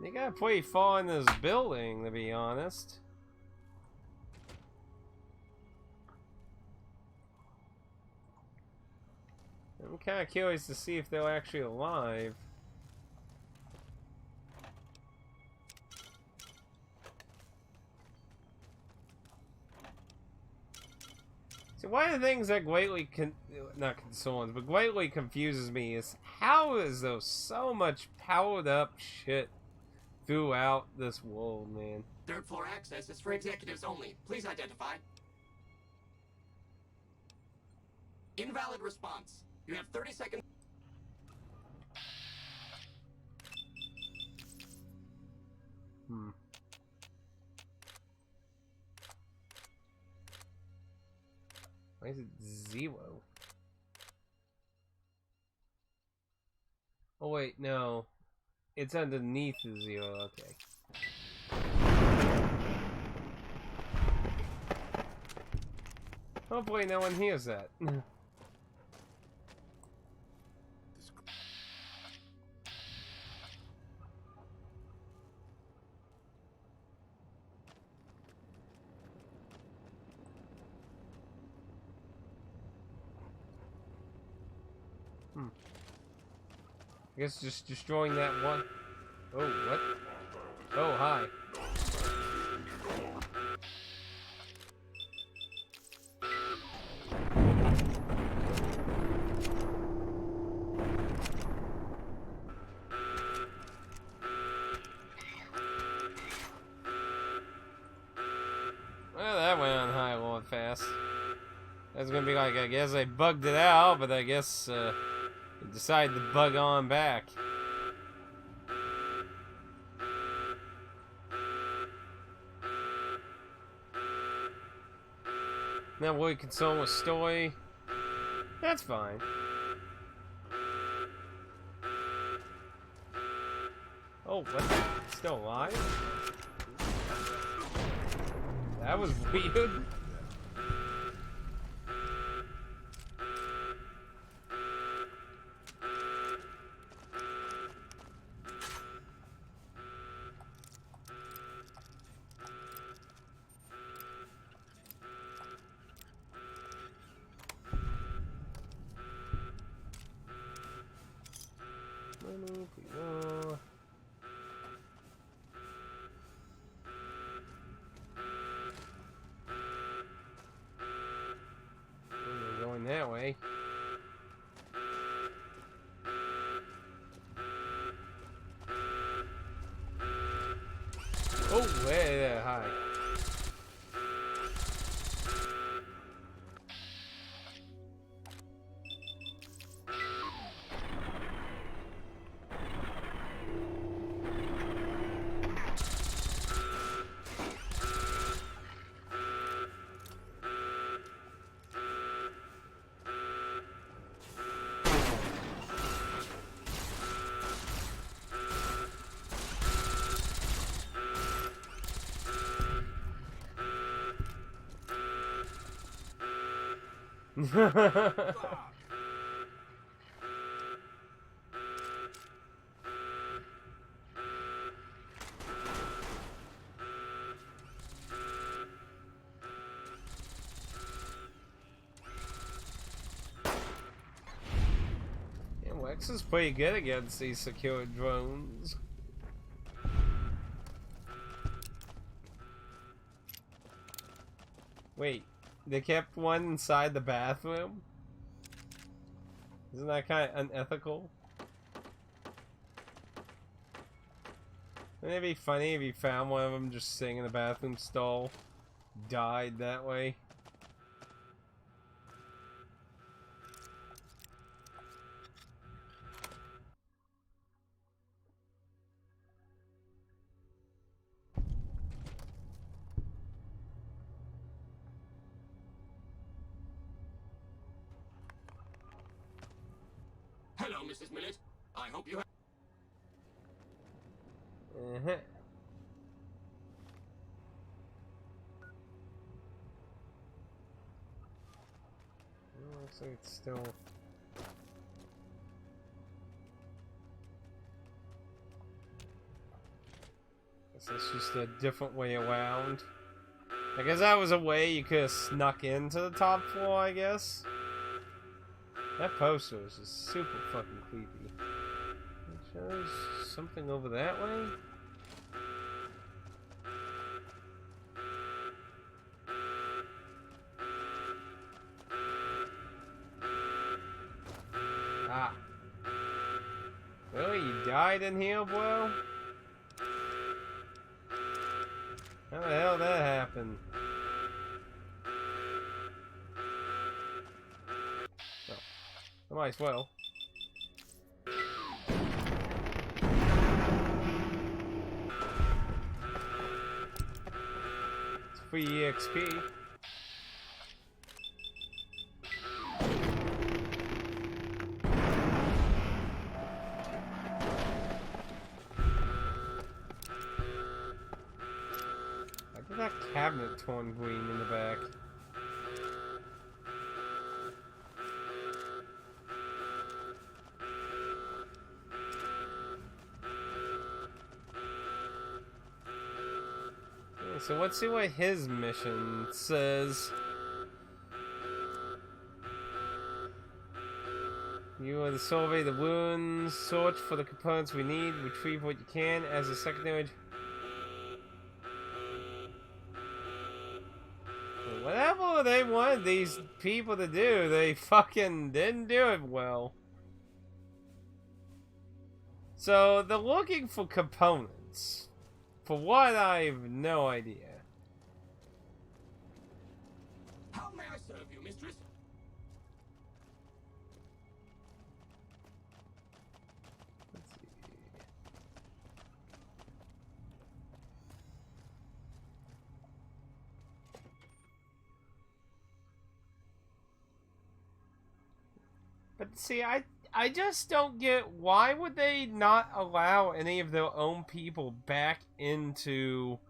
They got pretty far in this building, to be honest. I'm kind of curious to see if they're actually alive. So one of the things that greatly greatly confuses me is how is there so much powered up shit throughout this world, man. Third floor access is for executives only. Please identify. Invalid response. You have 30 seconds. Why is it 0? Oh wait, no. It's underneath the 0, okay. Hopefully no one hears that. I guess just destroying that one. Oh, what? Oh, hi. Well, that went on high a little fast. That's gonna be like, I guess I bugged it out, but I guess, decided to bug on back. Not really concerned with story. That's fine. Oh, what? Still alive? That was weird. Going that way. Oh, way that high. Wex is pretty good against these secure drones. Wait, they kept one inside the bathroom? Isn't that kind of unethical? Wouldn't it be funny if you found one of them just sitting in the bathroom stall, died that way? Hello, Mrs. Millet. I hope you have... Looks like it's still... Guess that's just a different way around. I guess that was a way you could have snuck into the top floor, I guess. That poster is just super fucking creepy. It shows something over that way? Ah. Really? You died in here, bro? How the hell did that happen? Oh, might as well. It's free EXP. That cabinet torn green in the back. Okay, so let's see what his mission says. You are to survey the wounds, search for the components we need, retrieve what you can as a secondary. Whatever they wanted these people to do, they fucking didn't do it well. So, they're looking for components. For what, I have no idea. How may I serve you, mistress? Let's see. But see, I just don't get, why would they not allow any of their own people back into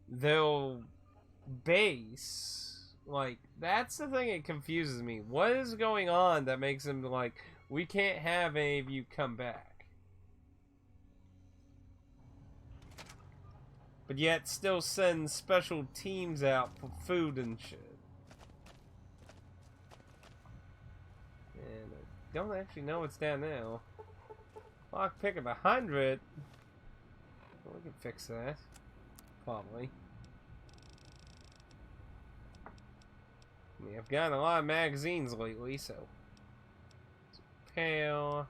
their base? Like, that's the thing that confuses me. What is going on that makes them like, we can't have any of you come back? But yet still send special teams out for food and shit. And I don't actually know what's down now. Lock pick of 100. Well, we can fix that. Probably. I mean, I've gotten a lot of magazines lately, so. Pale.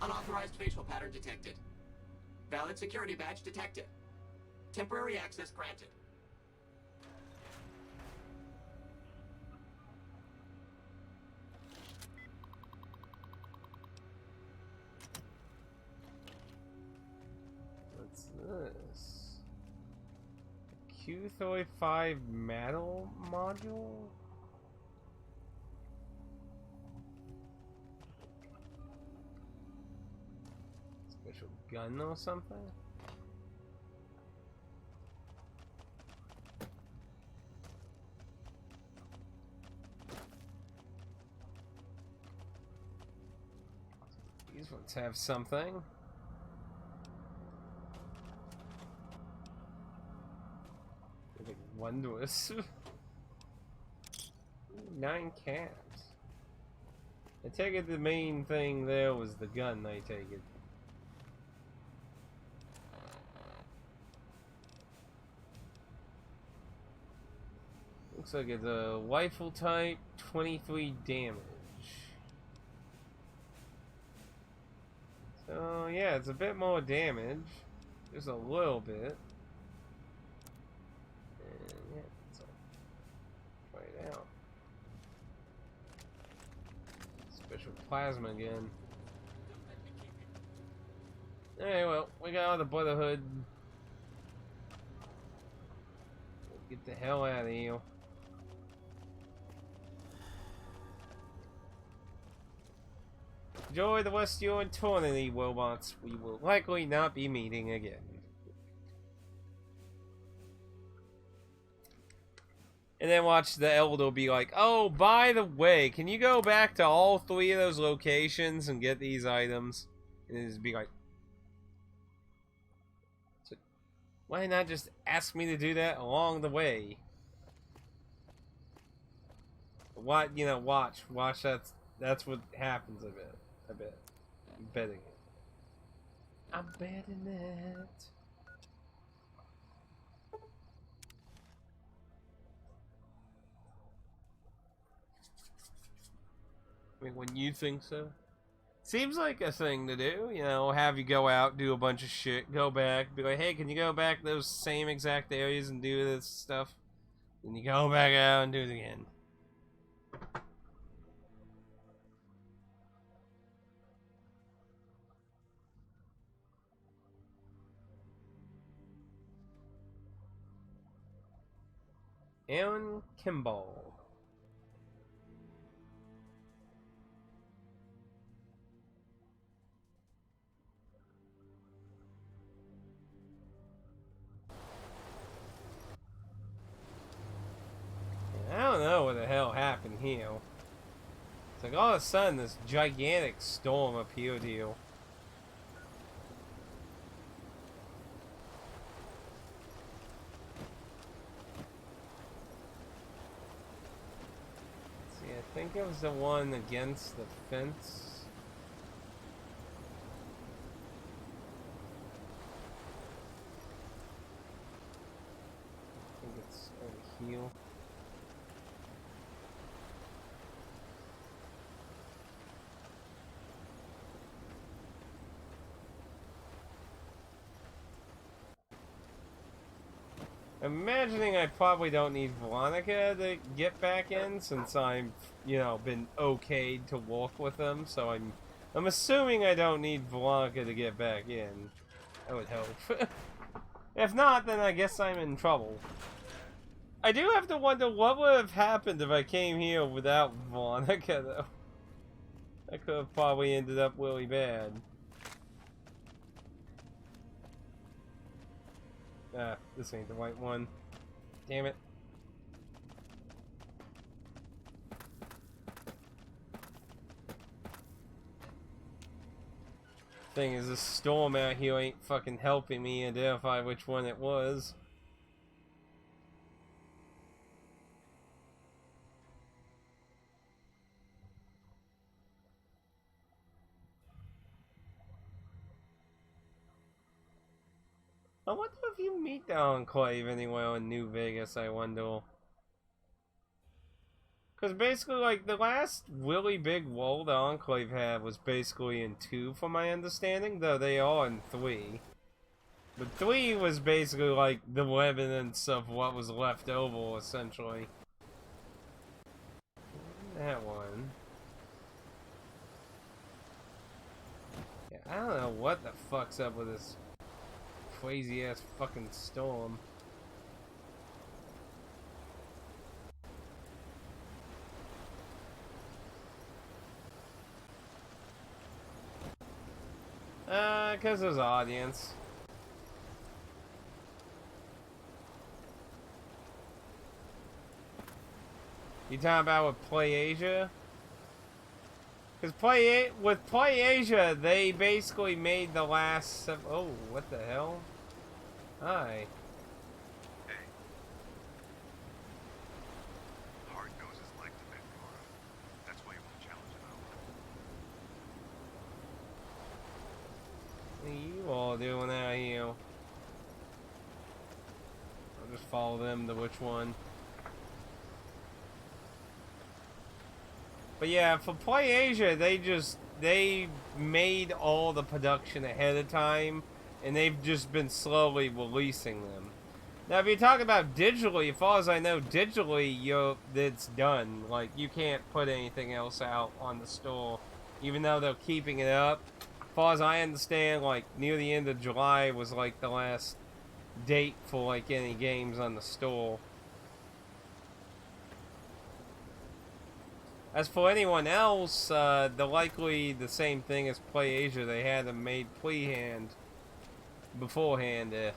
Unauthorized facial pattern detected. Valid security badge detected. Temporary access granted. What's this? Q35 metal module? Special gun or something? These ones have something. Like wondrous. 9 cats. I take it the main thing there was the gun, I take it. Looks like it's a rifle type, 23 damage. So yeah, it's a bit more damage. Just a little bit. And yeah, so try it out. Special plasma again. Hey, well, we got all the Brotherhood. Get the hell out of here. Enjoy the rest of your eternity, robots. We will likely not be meeting again. And then watch the Elder be like, oh, by the way, can you go back to all 3 of those locations and get these items? And just be like, so, why not just ask me to do that along the way? What, you know, watch, that's what happens a bit. I'm betting it. I'm betting it. I mean, when you think so. Seems like a thing to do, you know, have you go out, do a bunch of shit, go back, be like, hey, can you go back those same exact areas and do this stuff? Then you go back out and do it again. Aaron Kimball. I don't know what the hell happened here. It's like all of a sudden this gigantic storm appeared here. See, I think it was the one against the fence. I think it's over here. Imagining I probably don't need Veronica to get back in since I'm, you know, been okayed to walk with them, so I'm assuming I don't need Veronica to get back in. I would hope. If not, then I guess I'm in trouble. I do have to wonder what would have happened if I came here without Veronica, though. That could have probably ended up really bad. Ah, this ain't the right one. Damn it. Thing is, this storm out here ain't fucking helping me identify which one it was. I wonder if you meet the Enclave anywhere in New Vegas, I wonder. Because basically, like, the last really big role the Enclave had was basically in 2, from my understanding, though they are in 3. But 3 was basically, like, the remnants of what was left over, essentially. That one. Yeah, I don't know what the fuck's up with this crazy ass fucking storm. Cause there's audience. You talking about with Play Asia? Cause with Play Asia, they basically made the last. Oh, what the hell? Hi. Hey. Hard noses like to bet Nora. That's why you won't challenge him out. What are you all doing out here? I'll just follow them to which one. But yeah, for Play Asia, they made all the production ahead of time, and they've just been slowly releasing them. Now, if you're talking about digitally, as far as I know, digitally, it's done. Like, you can't put anything else out on the store, even though they're keeping it up. As far as I understand, like, near the end of July was, like, the last date for, like, any games on the store. As for anyone else, likely the same thing as Play Asia. They had them made beforehand.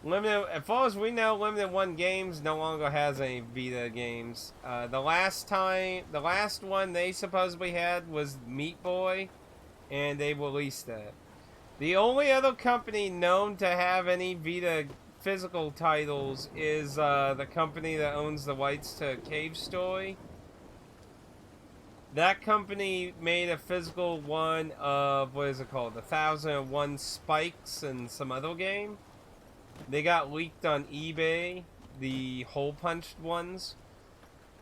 Limited, as far as we know, Limited One Games no longer has any Vita games. The last one they supposedly had was Meat Boy, and they released that. The only other company known to have any Vita physical titles is the company that owns the rights to Cave Story. That company made a physical one of, what is it called? 1001 Spikes and some other game. They got leaked on eBay, the hole punched ones,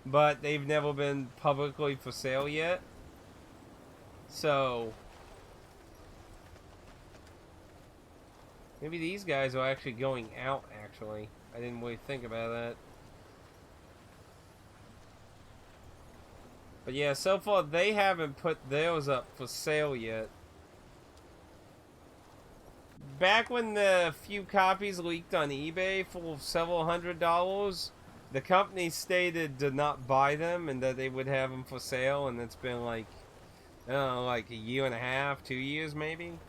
but they've never been publicly for sale yet. So maybe these guys are actually going out, actually. I didn't really think about that. But yeah, so far they haven't put theirs up for sale yet. Back when the few copies leaked on eBay for several $100s, the company stated to not buy them and that they would have them for sale, and it's been like, I don't know, like a year and a half, 2 years maybe.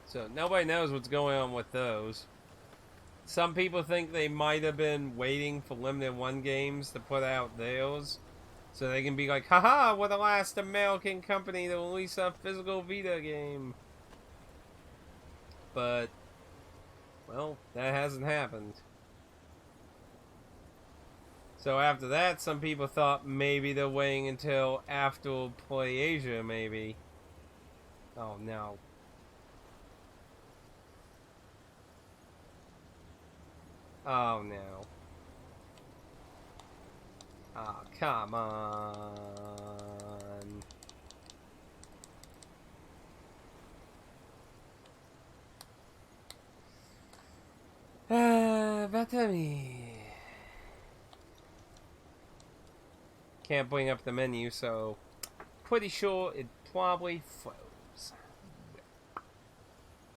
So nobody knows what's going on with those. Some people think they might have been waiting for Limited One Games to put out theirs, so they can be like, haha, we're the last American company to release a physical Vita game. But, well, that hasn't happened. So after that, some people thought maybe they're waiting until after Play Asia, maybe. Oh, no. Oh, no. Oh, come on. Better me. Can't bring up the menu, so pretty sure it probably froze.